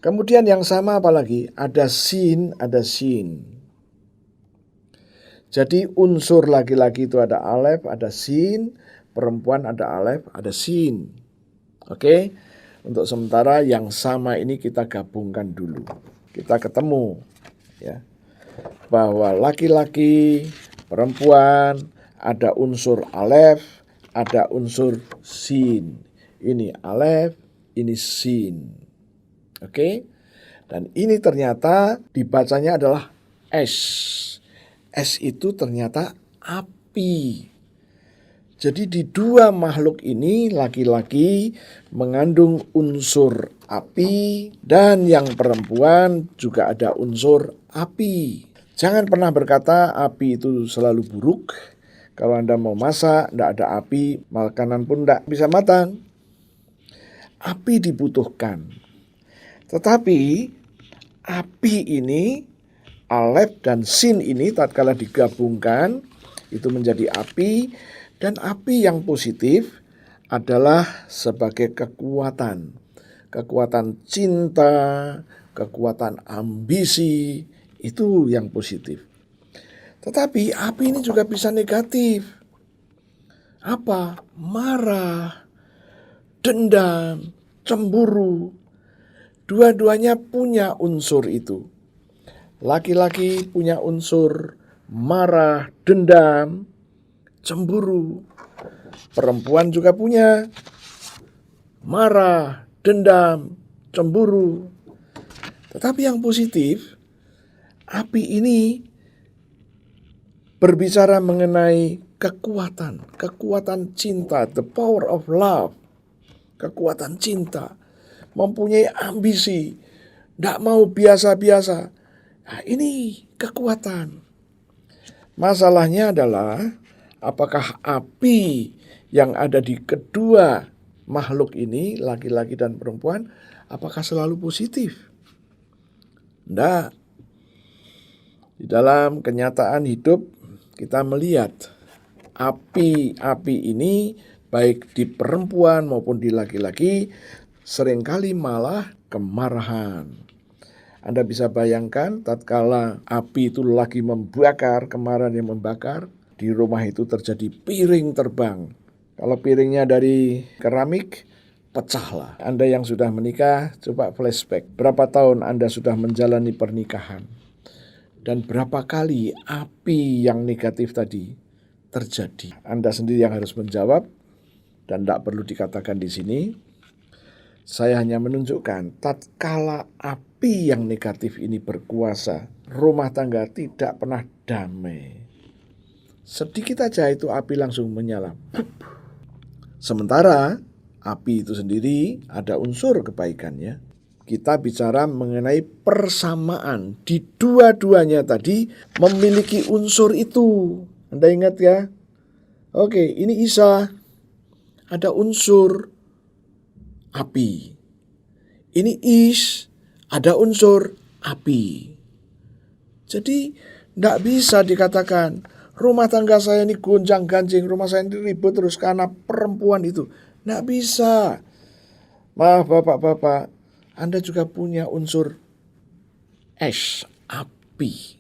Kemudian yang sama apalagi? Ada sin, ada sin. Jadi unsur laki-laki itu ada alef, ada sin, perempuan ada alef, ada sin. Oke. Untuk sementara yang sama ini kita gabungkan dulu. Kita ketemu, ya, bahwa laki-laki, perempuan, ada unsur alef, ada unsur sin. Ini alef, ini sin. Oke? Dan ini ternyata dibacanya adalah S. S itu ternyata api. Jadi di dua makhluk ini laki-laki mengandung unsur api dan yang perempuan juga ada unsur api. Jangan pernah berkata api itu selalu buruk. Kalau Anda mau masak, tidak ada api, makanan pun tidak bisa matang. Api dibutuhkan. Tetapi api ini, alef dan sin ini tatkala digabungkan, itu menjadi api. Dan api yang positif adalah sebagai kekuatan. Kekuatan cinta, kekuatan ambisi, itu yang positif. Tetapi api ini juga bisa negatif. Apa? Marah, dendam, cemburu. Dua-duanya punya unsur itu. Laki-laki punya unsur marah, dendam, cemburu. Perempuan juga punya marah, dendam, cemburu. Tetapi yang positif, api ini berbicara mengenai kekuatan cinta, the power of love, kekuatan cinta, mempunyai ambisi, tidak mau biasa-biasa. Nah, ini kekuatan. Masalahnya adalah apakah api yang ada di kedua makhluk ini, laki-laki dan perempuan, apakah selalu positif? Tidak. Di dalam kenyataan hidup kita melihat api ini baik di perempuan maupun di laki-laki seringkali malah kemarahan. Anda bisa bayangkan tatkala api itu lagi membakar, kemarahan yang membakar, di rumah itu terjadi piring terbang. Kalau piringnya dari keramik, pecahlah. Anda yang sudah menikah, coba flashback. Berapa tahun Anda sudah menjalani pernikahan? Dan berapa kali api yang negatif tadi terjadi? Anda sendiri yang harus menjawab dan tidak perlu dikatakan di sini. Saya hanya menunjukkan tatkala api yang negatif ini berkuasa, rumah tangga tidak pernah damai. Sedikit aja itu api langsung menyala. Sementara api itu sendiri ada unsur kebaikannya. Kita bicara mengenai persamaan. Di dua-duanya tadi memiliki unsur itu. Anda ingat ya? Oke, ini Isa. Ada unsur api. Ini Is, ada unsur api. Jadi tidak bisa dikatakan rumah tangga saya ini gonjang-ganjing, rumah saya ini ribut terus karena perempuan itu. Tidak bisa. Maaf bapak-bapak, Anda juga punya unsur es, api.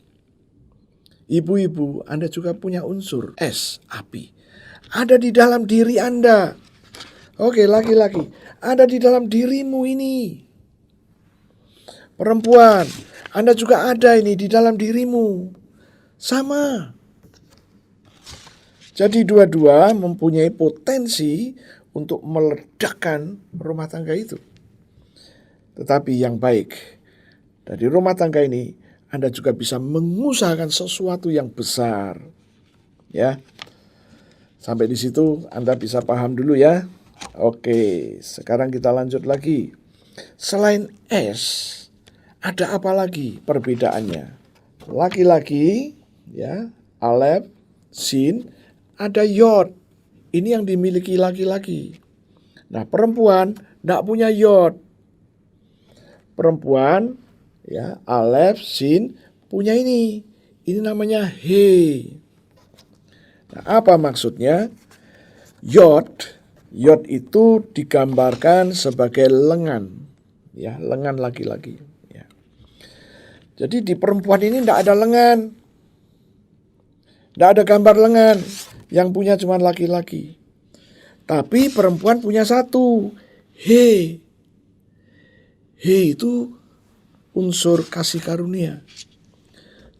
Ibu-ibu, Anda juga punya unsur S, api. Ada di dalam diri Anda. Oke, laki-laki, ada di dalam dirimu ini. Perempuan, Anda juga ada ini di dalam dirimu. Sama. Jadi dua-dua mempunyai potensi untuk meledakkan rumah tangga itu. Tetapi yang baik dari rumah tangga ini, Anda juga bisa mengusahakan sesuatu yang besar. Ya. Sampai di situ Anda bisa paham dulu ya. Oke, sekarang kita lanjut lagi. Selain S, ada apa lagi perbedaannya? Laki-laki, ya, Alef, Sin, ada Yod. Ini yang dimiliki laki-laki. Nah, perempuan tidak punya Yod. Perempuan, ya, Alef, Sin, punya ini. Ini namanya He. Nah, apa maksudnya? Yod itu digambarkan sebagai lengan, ya, lengan laki-laki. Ya. Jadi di perempuan ini tidak ada lengan, tidak ada gambar lengan, yang punya cuma laki-laki. Tapi perempuan punya satu, He. He itu unsur kasih karunia.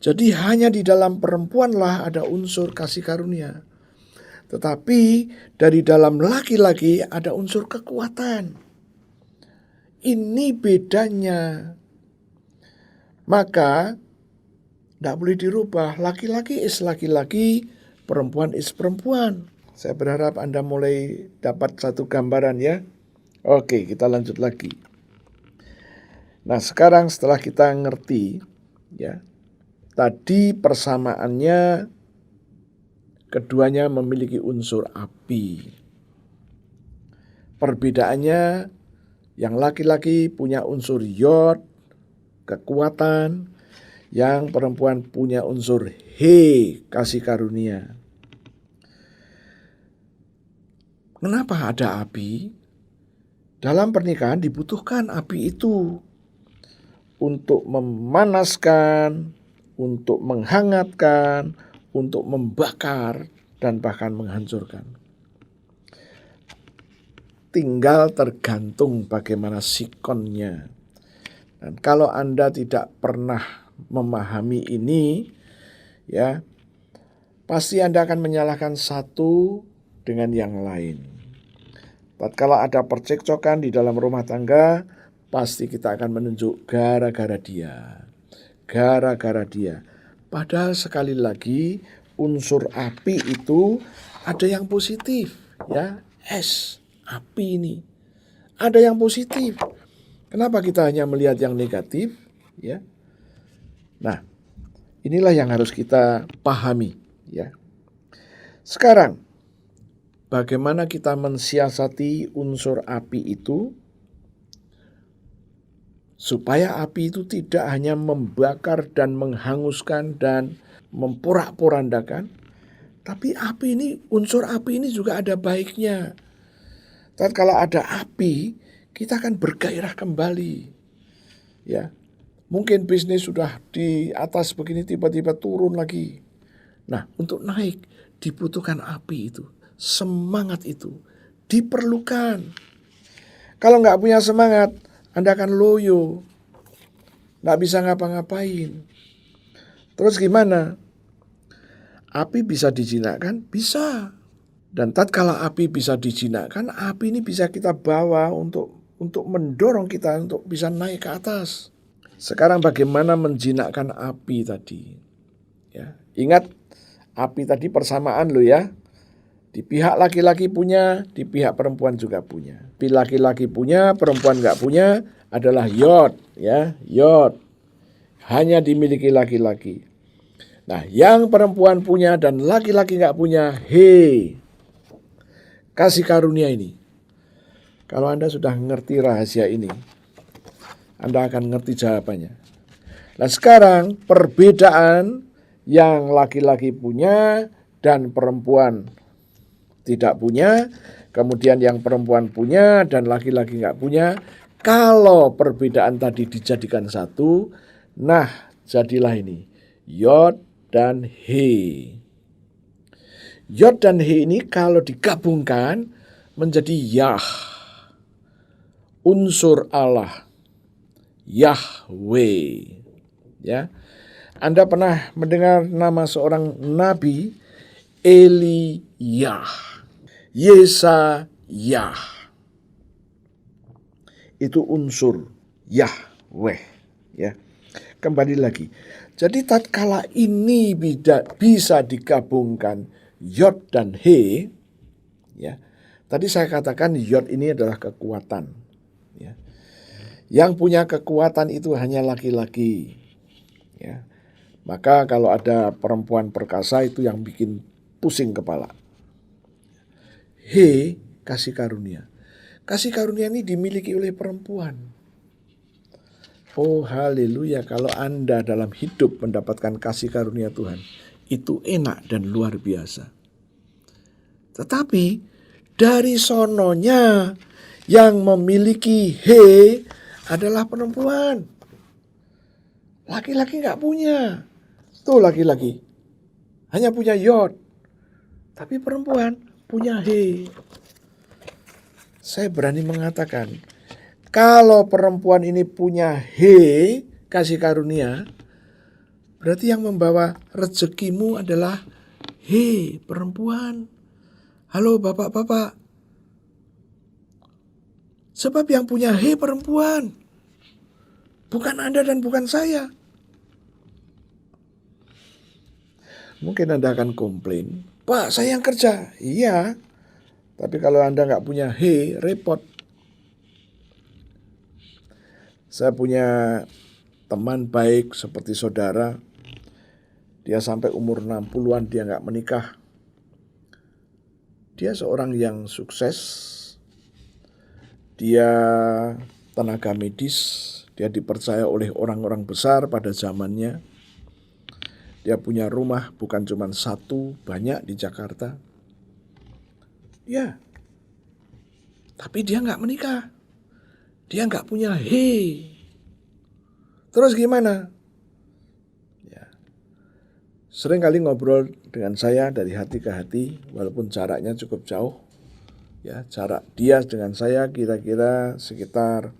Jadi hanya di dalam perempuanlah ada unsur kasih karunia. Tetapi dari dalam laki-laki ada unsur kekuatan. Ini bedanya. Maka tidak boleh dirubah. Laki-laki is laki-laki, perempuan is perempuan. Saya berharap Anda mulai dapat satu gambaran ya. Oke, kita lanjut lagi. Nah, sekarang setelah kita ngerti ya, tadi persamaannya keduanya memiliki unsur api. Perbedaannya, yang laki-laki punya unsur Yod, kekuatan, yang perempuan punya unsur He, kasih karunia. Kenapa ada api? Dalam pernikahan dibutuhkan api itu untuk memanaskan, untuk menghangatkan, untuk membakar, dan bahkan menghancurkan. Tinggal tergantung bagaimana sikonnya. Dan kalau Anda tidak pernah memahami ini, ya, pasti Anda akan menyalahkan satu dengan yang lain. Tatkala ada percekcokan di dalam rumah tangga, pasti kita akan menunjuk gara-gara dia. Gara-gara dia. Padahal sekali lagi unsur api itu ada yang positif, ya. S, api ini. Ada yang positif. Kenapa kita hanya melihat yang negatif, ya? Nah, inilah yang harus kita pahami, ya. Sekarang, bagaimana kita mensiasati unsur api itu supaya api itu tidak hanya membakar dan menghanguskan dan memporak-porandakan, tapi api ini, unsur api ini juga ada baiknya. Tatkala ada api, kita akan bergairah kembali. Ya. Mungkin bisnis sudah di atas begini tiba-tiba turun lagi. Nah, untuk naik dibutuhkan api itu. Semangat itu diperlukan. Kalau nggak punya semangat, Anda akan loyo. Nggak bisa ngapa-ngapain. Terus gimana? Api bisa dijinakkan? Bisa. Dan tatkala api bisa dijinakkan, api ini bisa kita bawa untuk mendorong kita untuk bisa naik ke atas. Sekarang bagaimana menjinakkan api tadi? Ya, ingat api tadi persamaan loh ya. Di pihak laki-laki punya, di pihak perempuan juga punya. Di laki-laki punya, perempuan nggak punya adalah Yod, ya, Yod. Hanya dimiliki laki-laki. Nah, yang perempuan punya dan laki-laki nggak punya, He, kasih karunia ini. Kalau Anda sudah ngerti rahasia ini, Anda akan ngerti jawabannya. Nah, sekarang perbedaan yang laki-laki punya dan perempuan tidak punya, kemudian yang perempuan punya dan laki-laki nggak punya. Kalau perbedaan tadi dijadikan satu, nah jadilah ini Yod dan He. Yod dan He ini kalau digabungkan menjadi Yah, unsur Allah, Yahweh. Ya, Anda pernah mendengar nama seorang nabi Eliyah, Yesayah. Itu unsur Yahweh. Ya, kembali lagi. Jadi tatkala ini bisa digabungkan Yod dan He, ya. Tadi saya katakan Yod ini adalah kekuatan. Ya. Yang punya kekuatan itu hanya laki-laki. Ya. Maka kalau ada perempuan perkasa itu yang bikin pusing kepala. He, kasih karunia. Kasih karunia ini dimiliki oleh perempuan. Oh haleluya, kalau Anda dalam hidup mendapatkan kasih karunia Tuhan, itu enak dan luar biasa. Tetapi dari sononya yang memiliki He adalah perempuan. Laki-laki nggak punya. Tuh laki-laki hanya punya Yod. Tapi perempuan punya He. Saya berani mengatakan, kalau perempuan ini punya He, kasih karunia, berarti yang membawa rezekimu adalah He, perempuan. Halo bapak-bapak. Sebab yang punya He perempuan. Bukan Anda dan bukan saya. Mungkin Anda akan komplain, Pak, saya yang kerja. Iya, tapi kalau Anda nggak punya He, repot. Saya punya teman baik seperti saudara. Dia sampai umur 60-an dia nggak menikah. Dia seorang yang sukses. Dia tenaga medis. Dia dipercaya oleh orang-orang besar pada zamannya. Dia punya rumah bukan cuma satu, banyak di Jakarta. Ya, tapi dia nggak menikah. Dia nggak punya He. Terus gimana? Ya, sering kali ngobrol dengan saya dari hati ke hati, walaupun jaraknya cukup jauh. Ya, jarak dia dengan saya kira-kira sekitar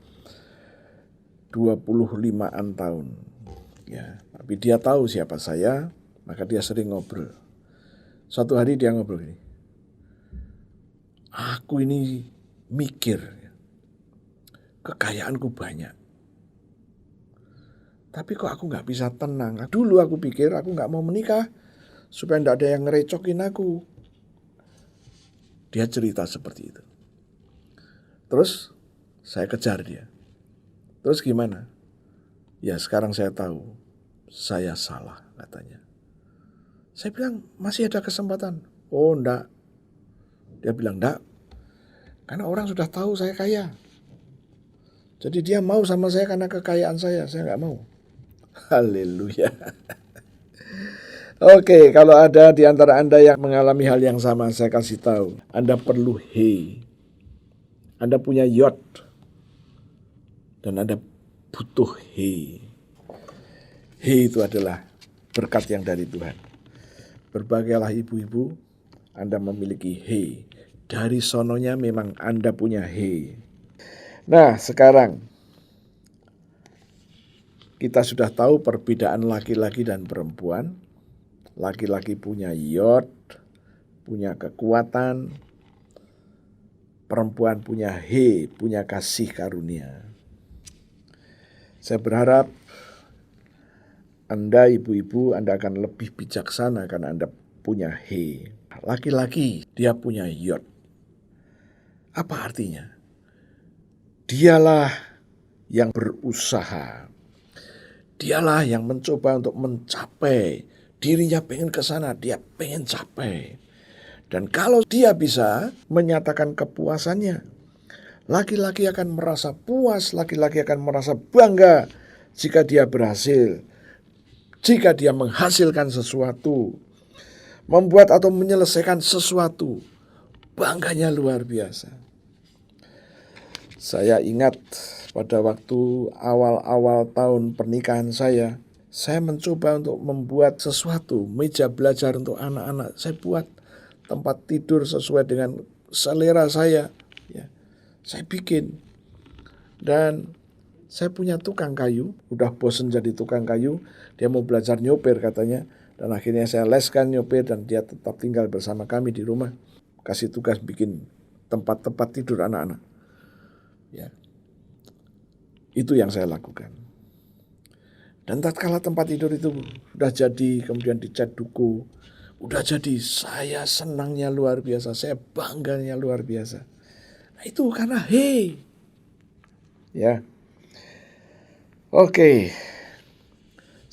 25-an tahun. Ya, tapi dia tahu siapa saya, maka dia sering ngobrol. Suatu hari dia ngobrol gini, aku ini mikir, kekayaanku banyak, tapi kok aku gak bisa tenang. Dulu aku pikir aku gak mau menikah, supaya gak ada yang ngerecokin aku. Dia cerita seperti itu. Terus saya kejar dia. Terus gimana? Ya sekarang saya tahu, saya salah katanya. Saya bilang, masih ada kesempatan. Oh enggak. Dia bilang enggak. Karena orang sudah tahu saya kaya. Jadi dia mau sama saya karena kekayaan saya enggak mau. Haleluya. Oke, kalau ada di antara Anda yang mengalami hal yang sama, saya kasih tahu. Anda perlu He. Anda punya Yod. Dan Anda butuh He. He itu adalah berkat yang dari Tuhan. Berbahagialah ibu-ibu, Anda memiliki He. Dari sononya memang Anda punya He. Nah, sekarang kita sudah tahu perbedaan laki-laki dan perempuan. Laki-laki punya Yod, punya kekuatan. Perempuan punya He, punya kasih karunia. Saya berharap Anda ibu-ibu, Anda akan lebih bijaksana karena Anda punya He. Laki-laki dia punya Yod. Apa artinya? Dialah yang berusaha. Dialah yang mencoba untuk mencapai. Dirinya pengen ke sana, dia pengen capai. Dan kalau dia bisa menyatakan kepuasannya, laki-laki akan merasa puas, laki-laki akan merasa bangga jika dia berhasil. Jika dia menghasilkan sesuatu, membuat atau menyelesaikan sesuatu, bangganya luar biasa. Saya ingat pada waktu awal-awal tahun pernikahan saya Saya mencoba untuk membuat sesuatu, meja belajar untuk anak-anak. Saya buat tempat tidur sesuai dengan selera saya. Ya, saya bikin. Dan saya punya tukang kayu, udah bosen jadi tukang kayu. Dia mau belajar nyopir katanya. Dan akhirnya saya leskan nyopir dan dia tetap tinggal bersama kami di rumah. Kasih tugas bikin tempat-tempat tidur anak-anak. Ya, itu yang saya lakukan. Dan tatkala tempat tidur itu udah jadi, kemudian dicat duku, udah jadi, saya senangnya luar biasa, saya bangganya luar biasa. Nah, itu karena ya. Oke.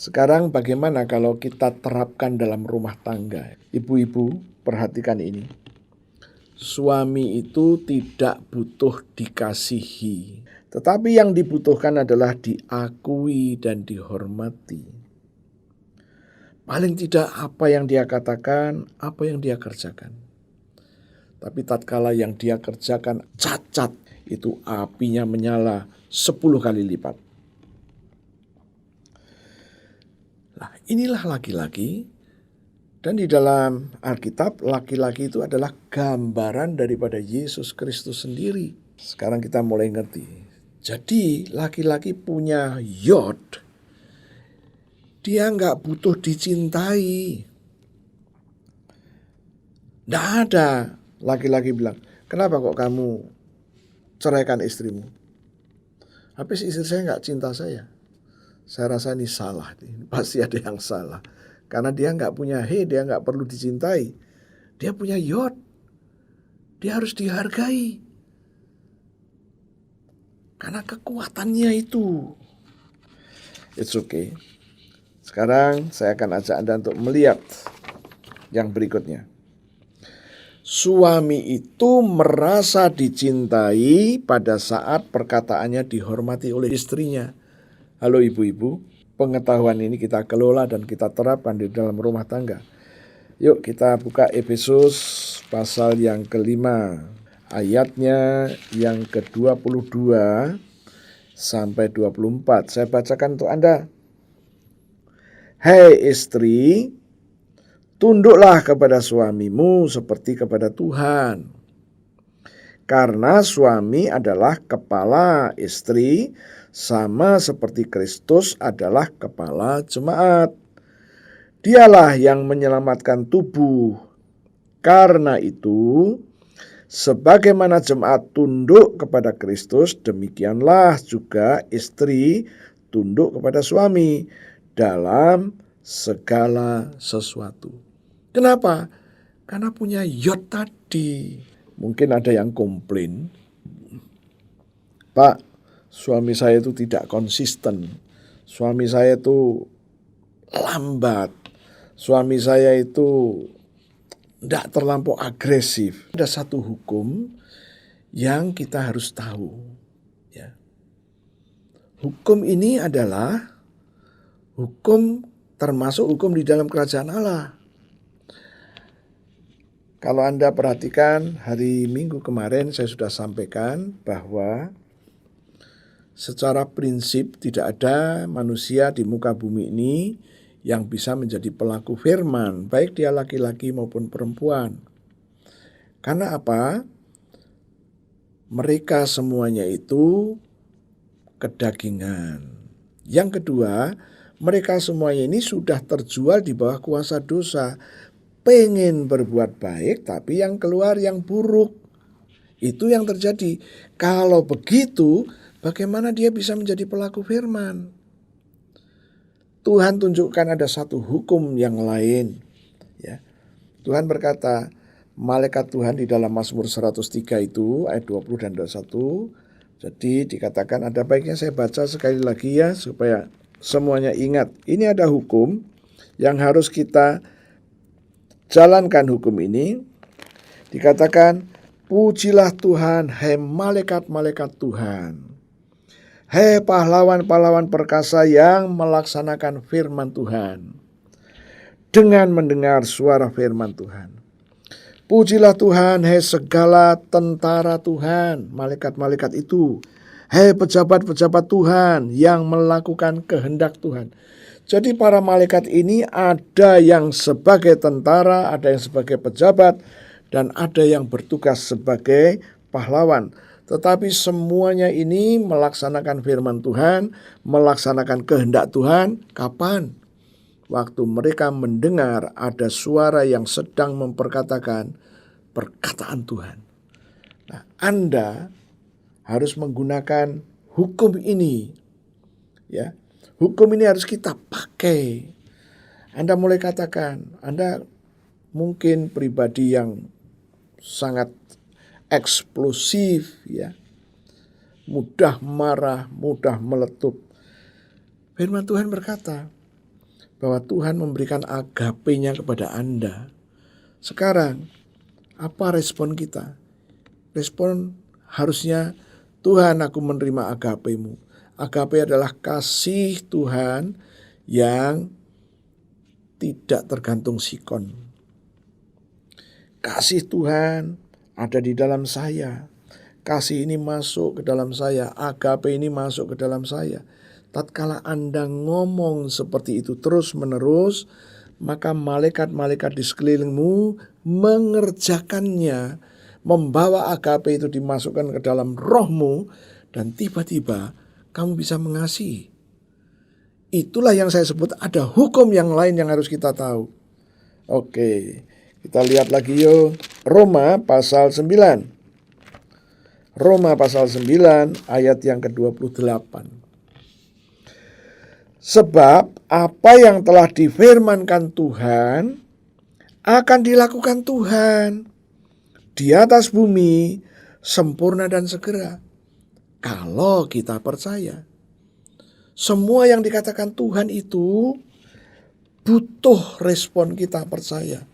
Sekarang bagaimana kalau kita terapkan dalam rumah tangga? Ibu-ibu, perhatikan ini. Suami itu tidak butuh dikasihi. Tetapi yang dibutuhkan adalah diakui dan dihormati. Paling tidak apa yang dia katakan, apa yang dia kerjakan. Tapi tatkala yang dia kerjakan cacat, itu apinya menyala 10 kali lipat. Nah, inilah laki-laki. Dan di dalam Alkitab, laki-laki itu adalah gambaran daripada Yesus Kristus sendiri. Sekarang kita mulai ngerti. Jadi laki-laki punya yod, dia nggak butuh dicintai. Nggak ada laki-laki bilang, kenapa kok kamu ceraikan istrimu? Habis istri saya nggak cinta saya. Saya rasa ini salah, pasti ada yang salah. Karena dia nggak punya dia nggak perlu dicintai. Dia punya yod, dia harus dihargai. Karena kekuatannya itu. It's okay. Sekarang saya akan ajak Anda untuk melihat yang berikutnya. Suami itu merasa dicintai pada saat perkataannya dihormati oleh istrinya. Halo ibu-ibu, pengetahuan ini kita kelola dan kita terapkan di dalam rumah tangga. Yuk kita buka Efesus pasal yang kelima. Ayatnya yang ke-22 sampai 24. Saya bacakan untuk Anda. Hei istri, tunduklah kepada suamimu seperti kepada Tuhan. Karena suami adalah kepala istri, sama seperti Kristus adalah kepala jemaat. Dialah yang menyelamatkan tubuh. Karena itu, sebagaimana jemaat tunduk kepada Kristus, demikianlah juga istri tunduk kepada suami dalam segala sesuatu. Kenapa? Karena punya yod tadi. Mungkin ada yang komplain, Pak, suami saya itu tidak konsisten. Suami saya itu lambat. Suami saya itu tidak terlampau agresif. Ada satu hukum yang kita harus tahu. Ya. Hukum ini adalah hukum termasuk hukum di dalam kerajaan Allah. Kalau Anda perhatikan hari Minggu kemarin saya sudah sampaikan bahwa secara prinsip tidak ada manusia di muka bumi ini yang bisa menjadi pelaku firman, baik dia laki-laki maupun perempuan. Karena apa? Mereka semuanya itu kedagingan. Yang kedua, mereka semuanya ini sudah terjual di bawah kuasa dosa. Pengen berbuat baik, tapi yang keluar yang buruk. Itu yang terjadi. Kalau begitu, bagaimana dia bisa menjadi pelaku firman? Tuhan tunjukkan ada satu hukum yang lain. Ya. Tuhan berkata, malaikat Tuhan di dalam Mazmur 103 itu, ayat 20 dan 21. Jadi dikatakan, ada baiknya saya baca sekali lagi ya, supaya semuanya ingat. Ini ada hukum yang harus kita jalankan hukum ini. Dikatakan, pujilah Tuhan, hai malaikat-malaikat Tuhan. Hei pahlawan-pahlawan perkasa yang melaksanakan firman Tuhan. Dengan mendengar suara firman Tuhan. Pujilah Tuhan, hei segala tentara Tuhan, malaikat-malaikat itu. Hei pejabat-pejabat Tuhan yang melakukan kehendak Tuhan. Jadi para malaikat ini ada yang sebagai tentara, ada yang sebagai pejabat, dan ada yang bertugas sebagai pahlawan. Tetapi semuanya ini melaksanakan firman Tuhan, melaksanakan kehendak Tuhan. Kapan? Waktu mereka mendengar ada suara yang sedang memperkatakan perkataan Tuhan. Nah, Anda harus menggunakan hukum ini. Ya, hukum ini harus kita pakai. Anda mulai katakan, Anda mungkin pribadi yang sangat eksplosif, ya, mudah marah, mudah meletup. Firman Tuhan berkata bahwa Tuhan memberikan agape-nya kepada Anda. Sekarang, apa respon kita? Respon harusnya, Tuhan, aku menerima agape-mu. Agape adalah kasih Tuhan yang tidak tergantung sikon. Kasih Tuhan ada di dalam saya. Kasih ini masuk ke dalam saya. Agape ini masuk ke dalam saya. Tatkala Anda ngomong seperti itu terus-menerus, maka malaikat-malaikat di sekelilingmu mengerjakannya, membawa agape itu dimasukkan ke dalam rohmu, dan tiba-tiba kamu bisa mengasihi. Itulah yang saya sebut ada hukum yang lain yang harus kita tahu. Oke, kita lihat lagi yuk. Roma pasal 9. Roma pasal 9 ayat yang ke-28. Sebab apa yang telah difirmankan Tuhan akan dilakukan Tuhan di atas bumi sempurna dan segera. Kalau kita percaya. Semua yang dikatakan Tuhan itu butuh respon kita percaya.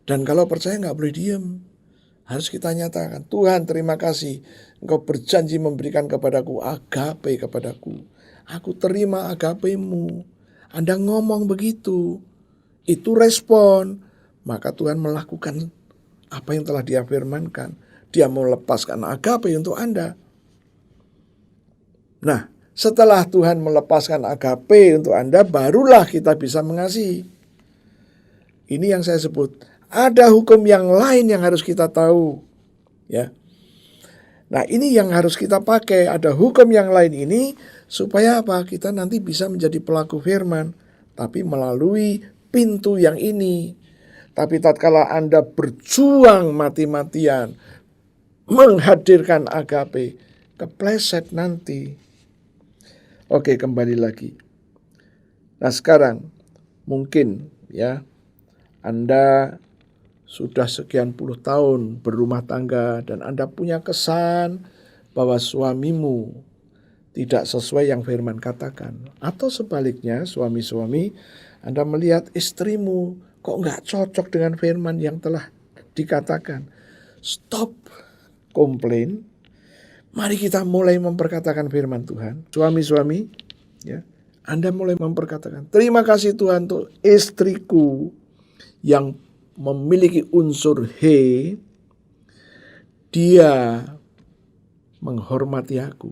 Dan kalau percaya gak boleh diem. Harus kita nyatakan, Tuhan terima kasih. Engkau berjanji memberikan kepadaku agape kepadaku. Aku terima agape-mu. Anda ngomong begitu. Itu respon. Maka Tuhan melakukan apa yang telah Dia firmankan. Dia mau lepaskan agape untuk Anda. Nah, setelah Tuhan melepaskan agape untuk Anda, barulah kita bisa mengasihi. Ini yang saya sebut. Ada hukum yang lain yang harus kita tahu. Ya. Nah, ini yang harus kita pakai. Ada hukum yang lain ini supaya apa? Kita nanti bisa menjadi pelaku firman, tapi melalui pintu yang ini. Tapi tatkala Anda berjuang mati-matian menghadirkan agape, kepleset nanti. Oke, kembali lagi. Nah, sekarang mungkin ya Anda sudah sekian puluh tahun berumah tangga dan Anda punya kesan bahwa suamimu tidak sesuai yang firman katakan. Atau sebaliknya, suami-suami, Anda melihat istrimu kok nggak cocok dengan firman yang telah dikatakan. Stop komplain. Mari kita mulai memperkatakan firman Tuhan. Suami-suami, ya, Anda mulai memperkatakan, terima kasih Tuhan untuk istriku yang memiliki unsur he. Dia menghormati aku.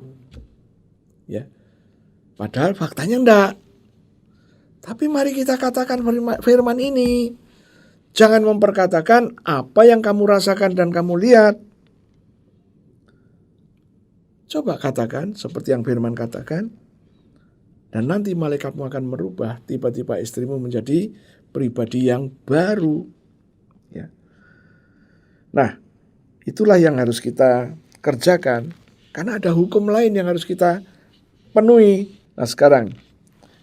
Ya. Padahal faktanya enggak. Tapi mari kita katakan firman ini. Jangan memperkatakan apa yang kamu rasakan dan kamu lihat. Coba katakan seperti yang firman katakan. Dan nanti malaikatmu akan merubah. Tiba-tiba istrimu menjadi pribadi yang baru. Ya. Nah, itulah yang harus kita kerjakan. Karena ada hukum lain yang harus kita penuhi. Nah sekarang,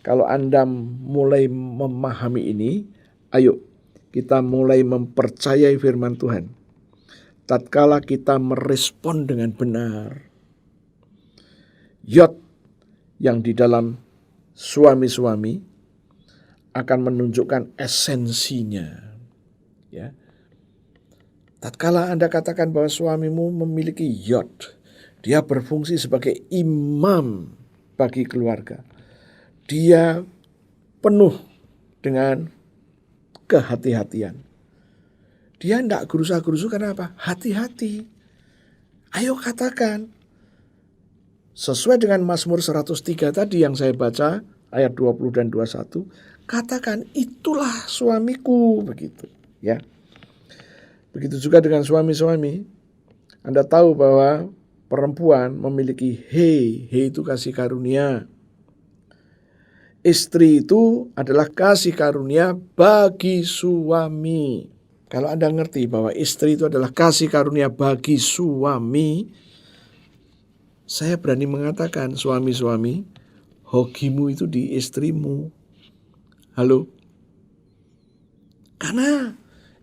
kalau Anda mulai memahami ini, ayo kita mulai mempercayai firman Tuhan. Tatkala kita merespon dengan benar, Yod yang di dalam suami-suami akan menunjukkan esensinya. Ya. Tatkala Anda katakan bahwa suamimu memiliki Yod, dia berfungsi sebagai imam bagi keluarga. Dia penuh dengan kehati-hatian. Dia tidak gerusa-gerusu karena apa? Hati-hati. Ayo katakan. Sesuai dengan Mazmur 103 tadi yang saya baca, ayat 20 dan 21, katakan itulah suamiku, begitu ya. Begitu juga dengan suami-suami. Anda tahu bahwa perempuan memiliki he itu kasih karunia. Istri itu adalah kasih karunia bagi suami. Kalau Anda ngerti bahwa istri itu adalah kasih karunia bagi suami, saya berani mengatakan suami-suami, hokimu itu di istrimu. Halo? Karena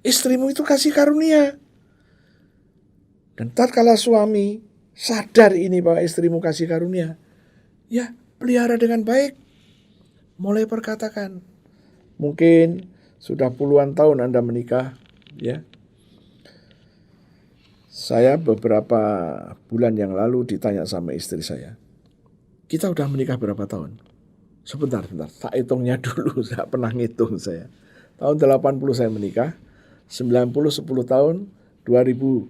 istrimu itu kasih karunia. Dan tatkala suami sadar ini bahwa istrimu kasih karunia, ya pelihara dengan baik. Mulai perkatakan. Mungkin sudah puluhan tahun Anda menikah, ya. Saya beberapa bulan yang lalu ditanya sama istri saya, kita udah menikah berapa tahun? Sebentar, tak hitungnya dulu, saya pernah ngitung saya. Tahun 80 saya menikah, 90 10 tahun, 2000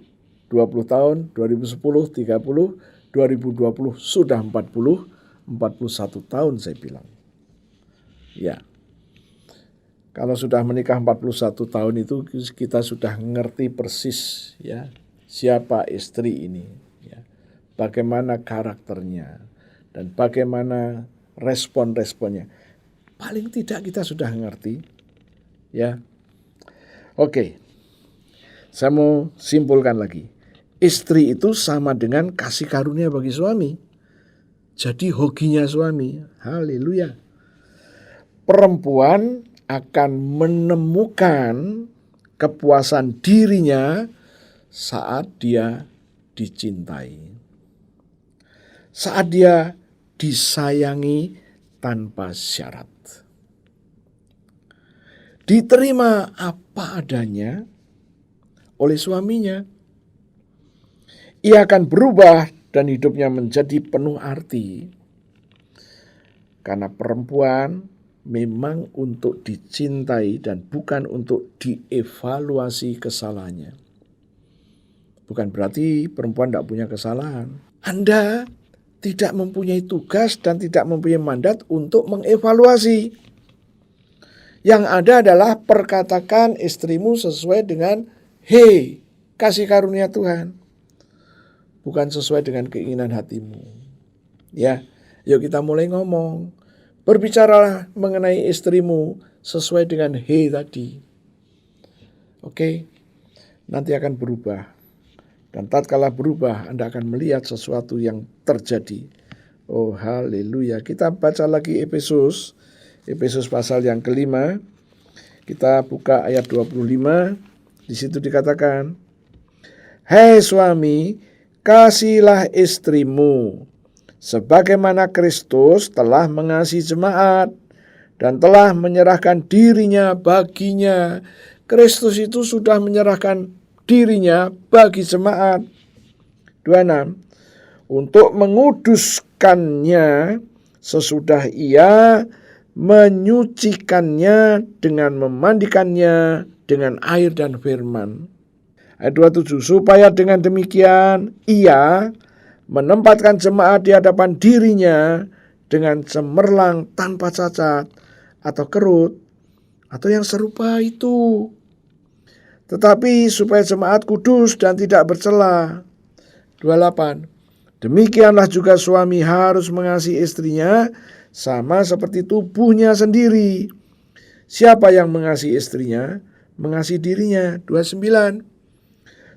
20 tahun, 2010 30, 2020 sudah 41 tahun saya bilang. Ya. Kalau sudah menikah 41 tahun itu kita sudah ngerti persis ya siapa istri ini, ya. Bagaimana karakternya dan bagaimana respon-responnya. Paling tidak kita sudah ngerti, ya. Oke, saya mau simpulkan lagi. Istri itu sama dengan kasih karunia bagi suami. Jadi hokinya suami. Haleluya. Perempuan akan menemukan kepuasan dirinya saat dia dicintai. Saat dia disayangi tanpa syarat. Diterima apa adanya oleh suaminya. Ia akan berubah dan hidupnya menjadi penuh arti. Karena perempuan memang untuk dicintai dan bukan untuk dievaluasi kesalahannya. Bukan berarti perempuan tidak punya kesalahan. Anda tidak mempunyai tugas dan tidak mempunyai mandat untuk mengevaluasi. Yang ada adalah perkatakan istrimu sesuai dengan kasih karunia Tuhan. Bukan sesuai dengan keinginan hatimu. Ya, yuk kita mulai ngomong. Berbicaralah mengenai istrimu sesuai dengan tadi. Oke, nanti akan berubah. Dan tatkala berubah, Anda akan melihat sesuatu yang terjadi. Oh, haleluya. Kita baca lagi Efesus pasal yang kelima. Kita buka ayat 25. Di situ dikatakan, "Hai suami, kasihilah istrimu, sebagaimana Kristus telah mengasihi jemaat dan telah menyerahkan dirinya baginya." Kristus itu sudah menyerahkan dirinya bagi jemaat. 26. Untuk menguduskannya sesudah ia menyucikannya dengan memandikannya dengan air dan firman. Ayat 27. Supaya dengan demikian ia menempatkan jemaat di hadapan dirinya dengan cemerlang tanpa cacat atau kerut atau yang serupa itu. Tetapi supaya jemaat kudus dan tidak bercela. 28. Demikianlah juga suami harus mengasihi istrinya sama seperti tubuhnya sendiri. Siapa yang mengasihi istrinya, mengasihi dirinya. 29.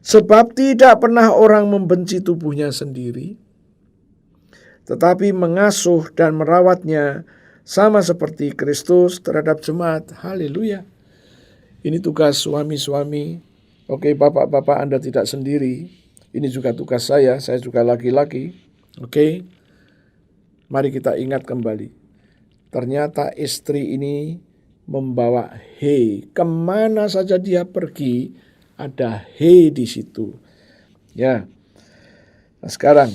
Sebab tidak pernah orang membenci tubuhnya sendiri, tetapi mengasuh dan merawatnya sama seperti Kristus terhadap jemaat. Haleluya. Ini tugas suami-suami. Oke, bapak-bapak, Anda tidak sendiri. Ini juga tugas saya juga laki-laki. Oke, mari kita ingat kembali. Ternyata istri ini membawa kemana saja dia pergi, ada di situ. Ya. Nah, sekarang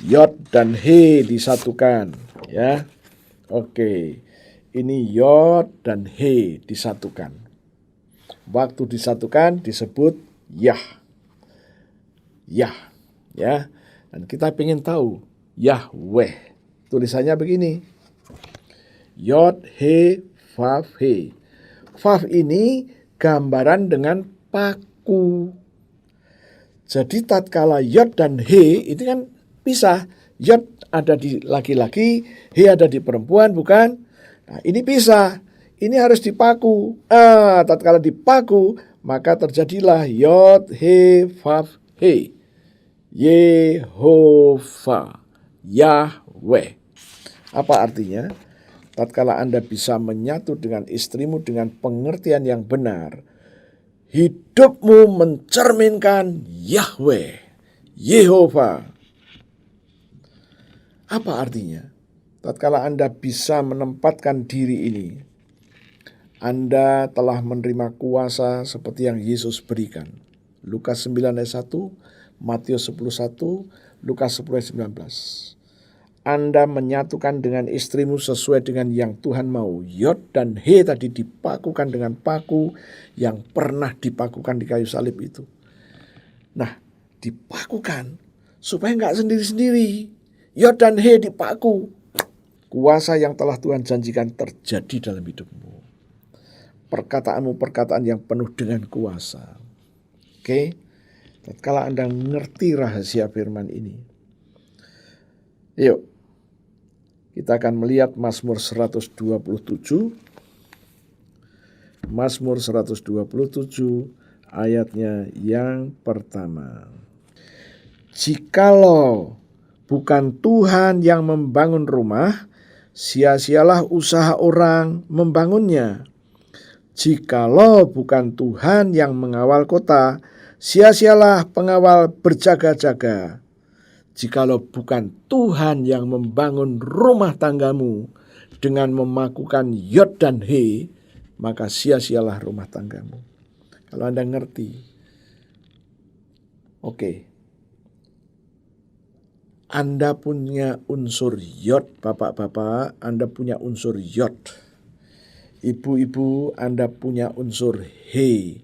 yod dan disatukan, ya. Oke. Ini yod dan disatukan. Waktu disatukan disebut Yah. Ya. Dan kita ingin tahu Yahweh. Tulisannya begini. Yod, He, Vav, He. Vav ini gambaran dengan paku. Jadi tatkala Yod dan He itu kan pisah. Yod ada di laki-laki, He ada di perempuan, bukan? Nah, ini pisah. Ini harus dipaku. Tatkala dipaku, maka terjadilah Yod, He, Vav, He. Yehovah, Yahweh. Apa artinya? Tatkala Anda bisa menyatu dengan istrimu dengan pengertian yang benar, hidupmu mencerminkan Yahweh, Yehovah. Apa artinya? Tatkala Anda bisa menempatkan diri ini, Anda telah menerima kuasa seperti yang Yesus berikan. Lukas 9 ayat 1, Matius 10:1, Lukas 10 ayat 19. Anda menyatukan dengan istrimu sesuai dengan yang Tuhan mau. Yod dan He tadi dipakukan dengan paku yang pernah dipakukan di kayu salib itu. Nah, dipakukan supaya nggak sendiri-sendiri. Yod dan He dipaku. Kuasa yang telah Tuhan janjikan terjadi dalam hidupmu. Perkataanmu perkataan yang penuh dengan kuasa. Oke? Tatkala Anda mengerti rahasia firman ini, yuk, kita akan melihat Mazmur 127. Mazmur 127 ayatnya yang pertama. Jikalau bukan Tuhan yang membangun rumah, sia-sialah usaha orang membangunnya. Jikalau bukan Tuhan yang mengawal kota, sia-sialah pengawal berjaga-jaga. Jikalau bukan Tuhan yang membangun rumah tanggamu dengan memakukan Yod dan He, maka sia-sialah rumah tanggamu. Kalau Anda ngerti, oke. Anda punya unsur Yod, bapak-bapak, Anda punya unsur Yod. Ibu-ibu, Anda punya unsur He.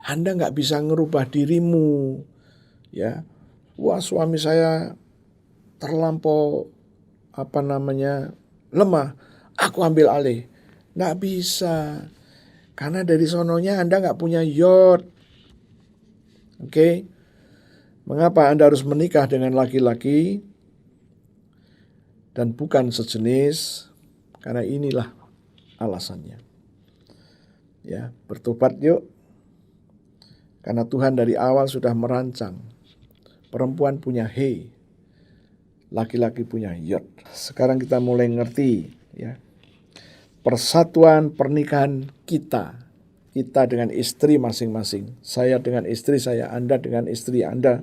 Anda nggak bisa ngerubah dirimu, ya. Wah, suami saya terlampau lemah. Aku ambil alih. Nggak bisa. Karena dari sononya Anda nggak punya Yod. Oke? Mengapa Anda harus menikah dengan laki-laki dan bukan sejenis? Karena inilah alasannya. Ya, bertobat yuk. Karena Tuhan dari awal sudah merancang. Perempuan punya He, laki-laki punya Yod. Sekarang kita mulai ngerti, ya. Persatuan pernikahan kita dengan istri masing-masing. Saya dengan istri saya, Anda dengan istri Anda,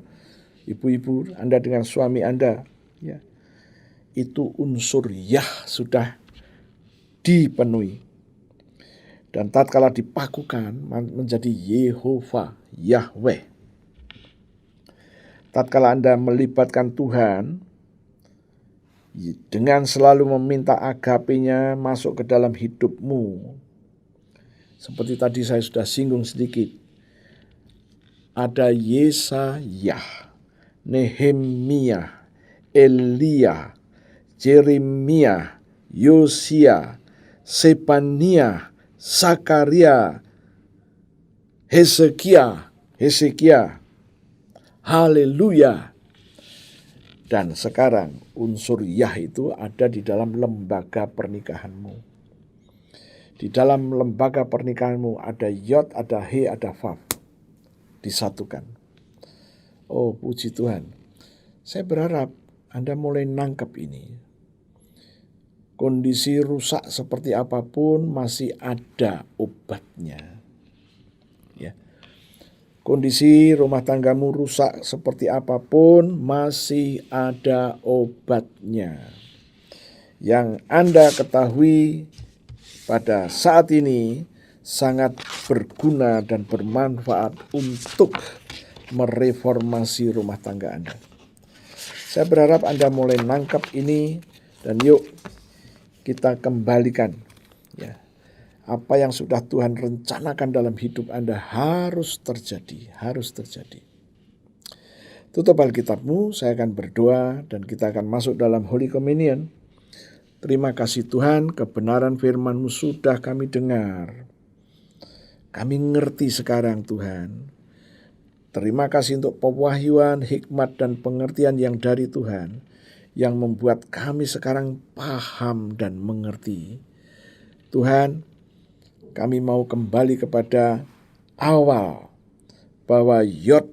ibu-ibu, Anda dengan suami Anda, ya. Itu unsur Yah sudah dipenuhi. Dan tatkala dipakukan menjadi Yehovah, Yahweh. Tatkala Anda melibatkan Tuhan dengan selalu meminta agape-Nya masuk ke dalam hidupmu. Seperti tadi saya sudah singgung sedikit. Ada Yesaya, Nehemia, Elia, Jeremia, Yosia, Sepania, Zakaria, Hezekia. Haleluya. Dan sekarang unsur Yah itu ada di dalam lembaga pernikahanmu. Di dalam lembaga pernikahanmu ada Yod, ada He, ada Vav. Disatukan. Oh, puji Tuhan. Saya berharap Anda mulai nangkep ini. Kondisi rusak seperti apapun masih ada obatnya. Ya. Kondisi rumah tanggamu rusak seperti apapun masih ada obatnya. Yang Anda ketahui pada saat ini sangat berguna dan bermanfaat untuk mereformasi rumah tangga Anda. Saya berharap Anda mulai nangkap ini dan yuk kita kembalikan, ya. Apa yang sudah Tuhan rencanakan dalam hidup Anda harus terjadi. Tutup Alkitabmu, saya akan berdoa dan kita akan masuk dalam Holy Communion. Terima kasih Tuhan, kebenaran firman-Mu sudah kami dengar. Kami ngerti sekarang Tuhan. Terima kasih untuk pewahyuan, hikmat, dan pengertian yang dari Tuhan, yang membuat kami sekarang paham dan mengerti. Tuhan, kami mau kembali kepada awal, bahwa Yod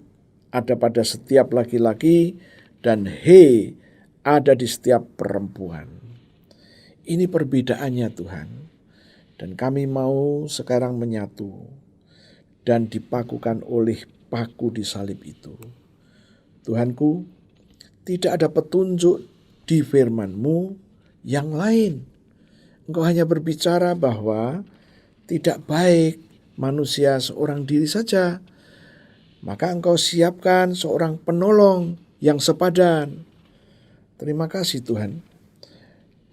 ada pada setiap laki-laki dan He ada di setiap perempuan. Ini perbedaannya Tuhan. Dan kami mau sekarang menyatu dan dipakukan oleh paku di salib itu. Tuhanku, tidak ada petunjuk di firman-Mu yang lain. Engkau hanya berbicara bahwa tidak baik manusia seorang diri saja. Maka Engkau siapkan seorang penolong yang sepadan. Terima kasih Tuhan.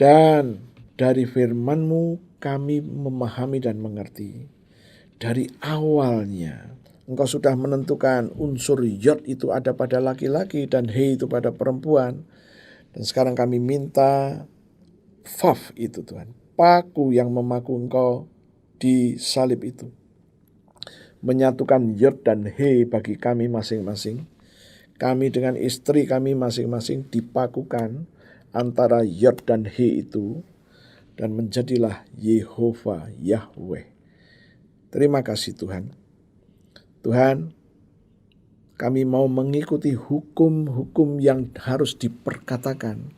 Dan dari firman-Mu kami memahami dan mengerti. Dari awalnya Engkau sudah menentukan unsur Yod itu ada pada laki-laki dan He itu pada perempuan. Dan sekarang kami minta Vav itu Tuhan, paku yang memaku Engkau di salib itu, menyatukan Yod dan He bagi kami masing-masing. Kami dengan istri kami masing-masing dipakukan antara Yod dan He itu, dan menjadilah Yehova Yahweh. Terima kasih Tuhan. Tuhan, kami mau mengikuti hukum-hukum yang harus diperkatakan.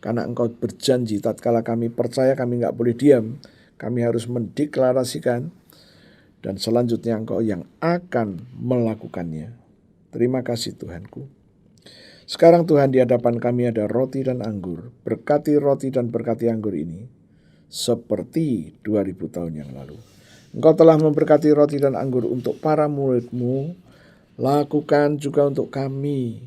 Karena Engkau berjanji, tatkala kami percaya kami gak boleh diam. Kami harus mendeklarasikan, dan selanjutnya Engkau yang akan melakukannya. Terima kasih Tuhanku. Sekarang Tuhan, di hadapan kami ada roti dan anggur. Berkati roti dan berkati anggur ini seperti 2000 tahun yang lalu. Engkau telah memberkati roti dan anggur untuk para murid-Mu. Lakukan juga untuk kami.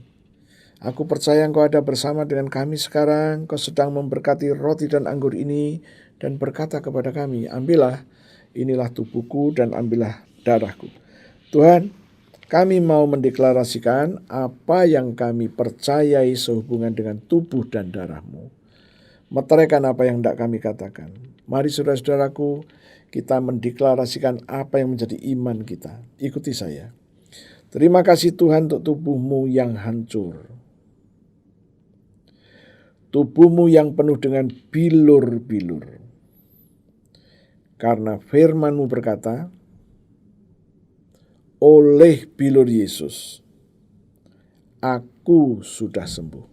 Aku percaya Engkau ada bersama dengan kami sekarang. Engkau sedang memberkati roti dan anggur ini dan berkata kepada kami, ambillah, inilah tubuhku dan ambillah darahku. Tuhan, kami mau mendeklarasikan apa yang kami percayai sehubungan dengan tubuh dan darah-Mu. Meteraikan apa yang hendak kami katakan. Mari saudara-saudaraku, kita mendeklarasikan apa yang menjadi iman kita. Ikuti saya. Terima kasih Tuhan untuk tubuh-Mu yang hancur. Tubuh-Mu yang penuh dengan bilur-bilur. Karena firman-Mu berkata, oleh bilur Yesus, aku sudah sembuh.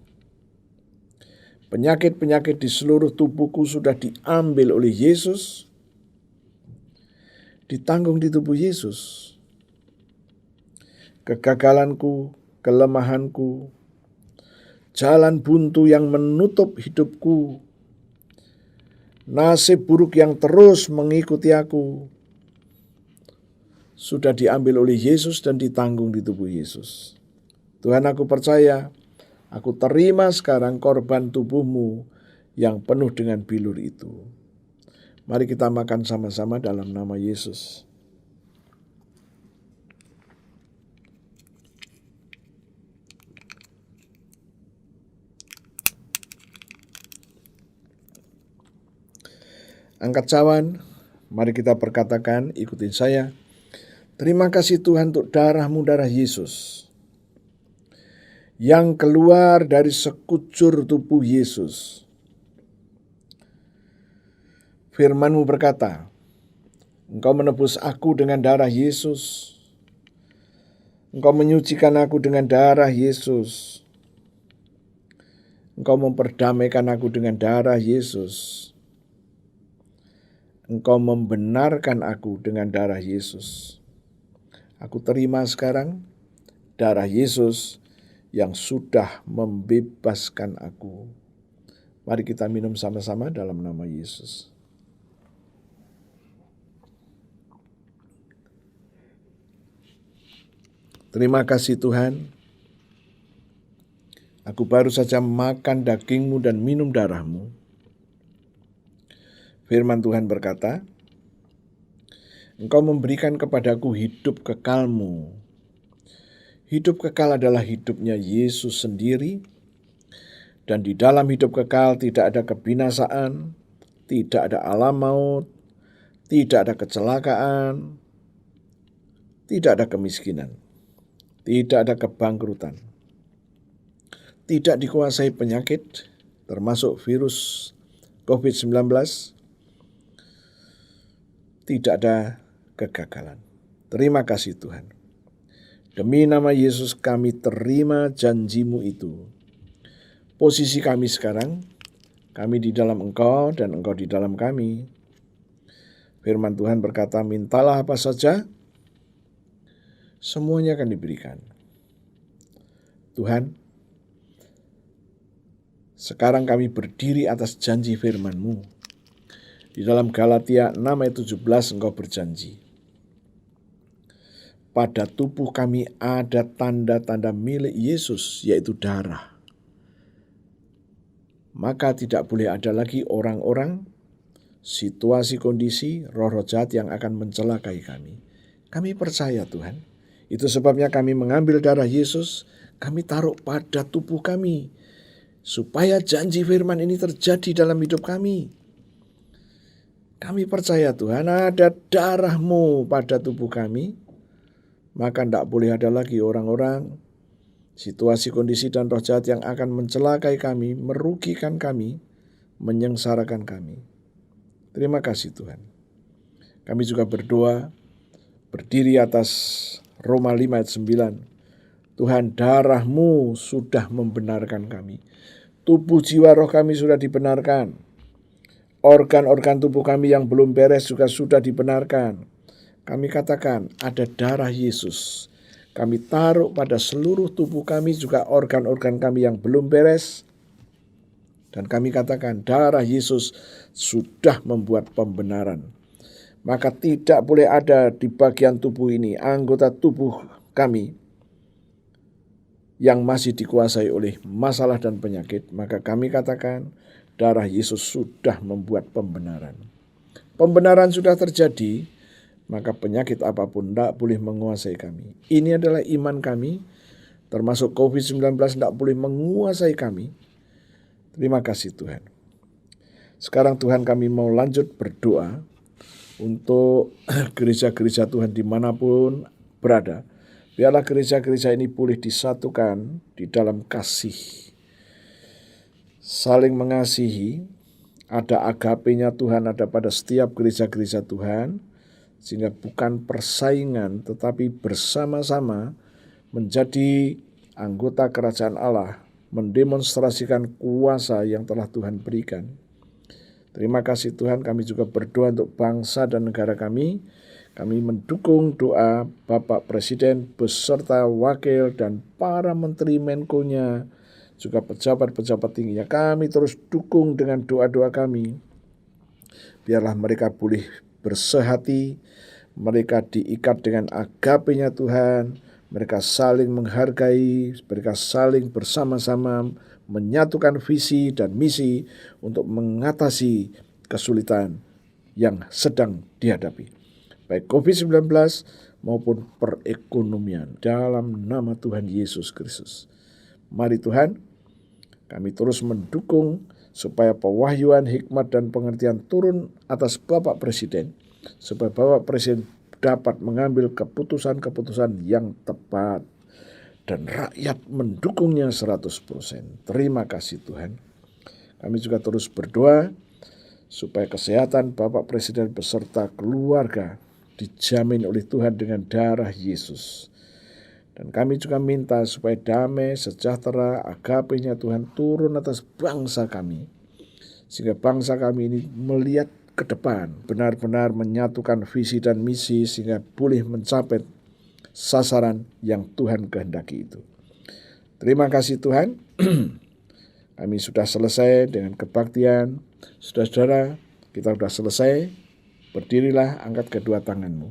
Penyakit-penyakit di seluruh tubuhku sudah diambil oleh Yesus, ditanggung di tubuh Yesus. Kegagalanku, kelemahanku, jalan buntu yang menutup hidupku, nasib buruk yang terus mengikuti aku, sudah diambil oleh Yesus dan ditanggung di tubuh Yesus. Tuhan, aku percaya, aku terima sekarang korban tubuh-Mu yang penuh dengan bilur itu. Mari kita makan sama-sama dalam nama Yesus. Angkat cawan, mari kita perkatakan, ikutin saya. Terima kasih Tuhan untuk darah-Mu, darah Yesus, yang keluar dari sekujur tubuh Yesus. Firman-Mu berkata, Engkau menebus aku dengan darah Yesus. Engkau menyucikan aku dengan darah Yesus. Engkau memperdamaikan aku dengan darah Yesus. Engkau membenarkan aku dengan darah Yesus. Aku terima sekarang darah Yesus yang sudah membebaskan aku. Mari kita minum sama-sama dalam nama Yesus. Terima kasih Tuhan. Aku baru saja makan daging-Mu dan minum darah-Mu. Firman Tuhan berkata, Engkau memberikan kepadaku hidup kekal-Mu. Hidup kekal adalah hidupnya Yesus sendiri, Dan di dalam hidup kekal tidak ada kebinasaan, tidak ada alam maut, tidak ada kecelakaan, tidak ada kemiskinan, tidak ada kebangkrutan, tidak dikuasai penyakit, termasuk virus COVID-19, tidak ada kegagalan. Terima kasih Tuhan. Demi nama Yesus kami terima janji-Mu itu. Posisi kami sekarang, kami di dalam Engkau dan Engkau di dalam kami. Firman Tuhan berkata, mintalah apa saja, semuanya akan diberikan. Tuhan, sekarang kami berdiri atas janji firman-Mu. Di dalam Galatia 6 ayat 17 Engkau berjanji, pada tubuh kami ada tanda-tanda milik Yesus, yaitu darah. Maka tidak boleh ada lagi orang-orang, situasi, kondisi, roh-roh jahat yang akan mencelakai kami. Kami percaya Tuhan. Itu sebabnya kami mengambil darah Yesus, kami taruh pada tubuh kami, supaya janji firman ini terjadi dalam hidup kami. Kami percaya Tuhan, ada darah-Mu pada tubuh kami, maka tidak boleh ada lagi orang-orang, situasi, kondisi, dan roh jahat yang akan mencelakai kami, merugikan kami, menyengsarakan kami. Terima kasih Tuhan. Kami juga berdoa, berdiri atas Roma 5 ayat 9. Tuhan, darah-Mu sudah membenarkan kami. Tubuh, jiwa, roh kami sudah dibenarkan. Organ-organ tubuh kami yang belum beres juga sudah dibenarkan. Kami katakan ada darah Yesus. Kami taruh pada seluruh tubuh kami, juga organ-organ kami yang belum beres. Dan kami katakan darah Yesus sudah membuat pembenaran. Maka tidak boleh ada di bagian tubuh ini, anggota tubuh kami yang masih dikuasai oleh masalah dan penyakit. Maka kami katakan darah Yesus sudah membuat pembenaran. Pembenaran sudah terjadi, maka penyakit apapun tidak boleh menguasai kami. Ini adalah iman kami, termasuk COVID-19 tidak boleh menguasai kami. Terima kasih Tuhan. Sekarang Tuhan kami mau lanjut berdoa untuk gereja-gereja Tuhan dimanapun berada. Biarlah gereja-gereja ini boleh disatukan di dalam kasih, saling mengasihi. Ada agape-nya Tuhan ada pada setiap gereja-gereja Tuhan, sehingga bukan persaingan tetapi bersama-sama menjadi anggota kerajaan Allah, mendemonstrasikan kuasa yang telah Tuhan berikan. Terima kasih Tuhan, kami juga berdoa untuk bangsa dan negara kami. Kami mendukung doa Bapak Presiden beserta wakil dan para menteri Menko-nya, juga pejabat-pejabat tingginya. Kami terus dukung dengan doa-doa kami. Biarlah mereka boleh bersehati, mereka diikat dengan agape-nya Tuhan, mereka saling menghargai, mereka saling bersama-sama menyatukan visi dan misi untuk mengatasi kesulitan yang sedang dihadapi, baik COVID-19 maupun perekonomian, dalam nama Tuhan Yesus Kristus. Mari Tuhan, kami terus mendukung supaya pewahyuan, hikmat, dan pengertian turun atas Bapak Presiden, supaya Bapak Presiden dapat mengambil keputusan-keputusan yang tepat, dan rakyat mendukungnya 100%. Terima kasih Tuhan. Kami juga terus berdoa supaya kesehatan Bapak Presiden beserta keluarga dijamin oleh Tuhan dengan darah Yesus. Dan kami juga minta supaya damai, sejahtera, agape-nya Tuhan turun atas bangsa kami, sehingga bangsa kami ini melihat ke depan, benar-benar menyatukan visi dan misi, sehingga boleh mencapai sasaran yang Tuhan kehendaki itu. Terima kasih Tuhan. Kami sudah selesai dengan kebaktian. Saudara-saudara, kita sudah selesai. Berdirilah, angkat kedua tanganmu.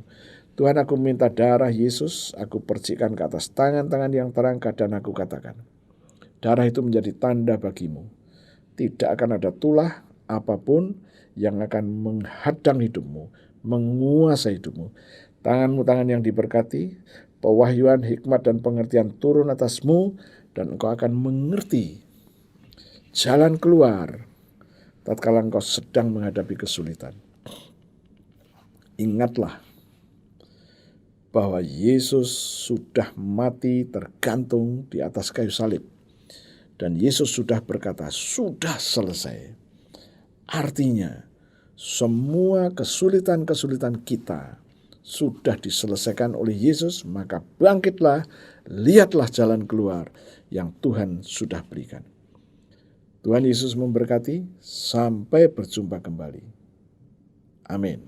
Tuhan, aku minta darah Yesus, aku percikan ke atas tangan-tangan yang terangkat, dan aku katakan, darah itu menjadi tanda bagimu. Tidak akan ada tulah apapun yang akan menghadang hidupmu, menguasai hidupmu. Tanganmu tangan yang diberkati, pewahyuan, hikmat, dan pengertian turun atasmu, dan engkau akan mengerti jalan keluar tatkala engkau sedang menghadapi kesulitan. Ingatlah bahwa Yesus sudah mati tergantung di atas kayu salib. Dan Yesus sudah berkata, sudah selesai. Artinya, semua kesulitan-kesulitan kita sudah diselesaikan oleh Yesus, maka bangkitlah, lihatlah jalan keluar yang Tuhan sudah berikan. Tuhan Yesus memberkati, sampai berjumpa kembali. Amin.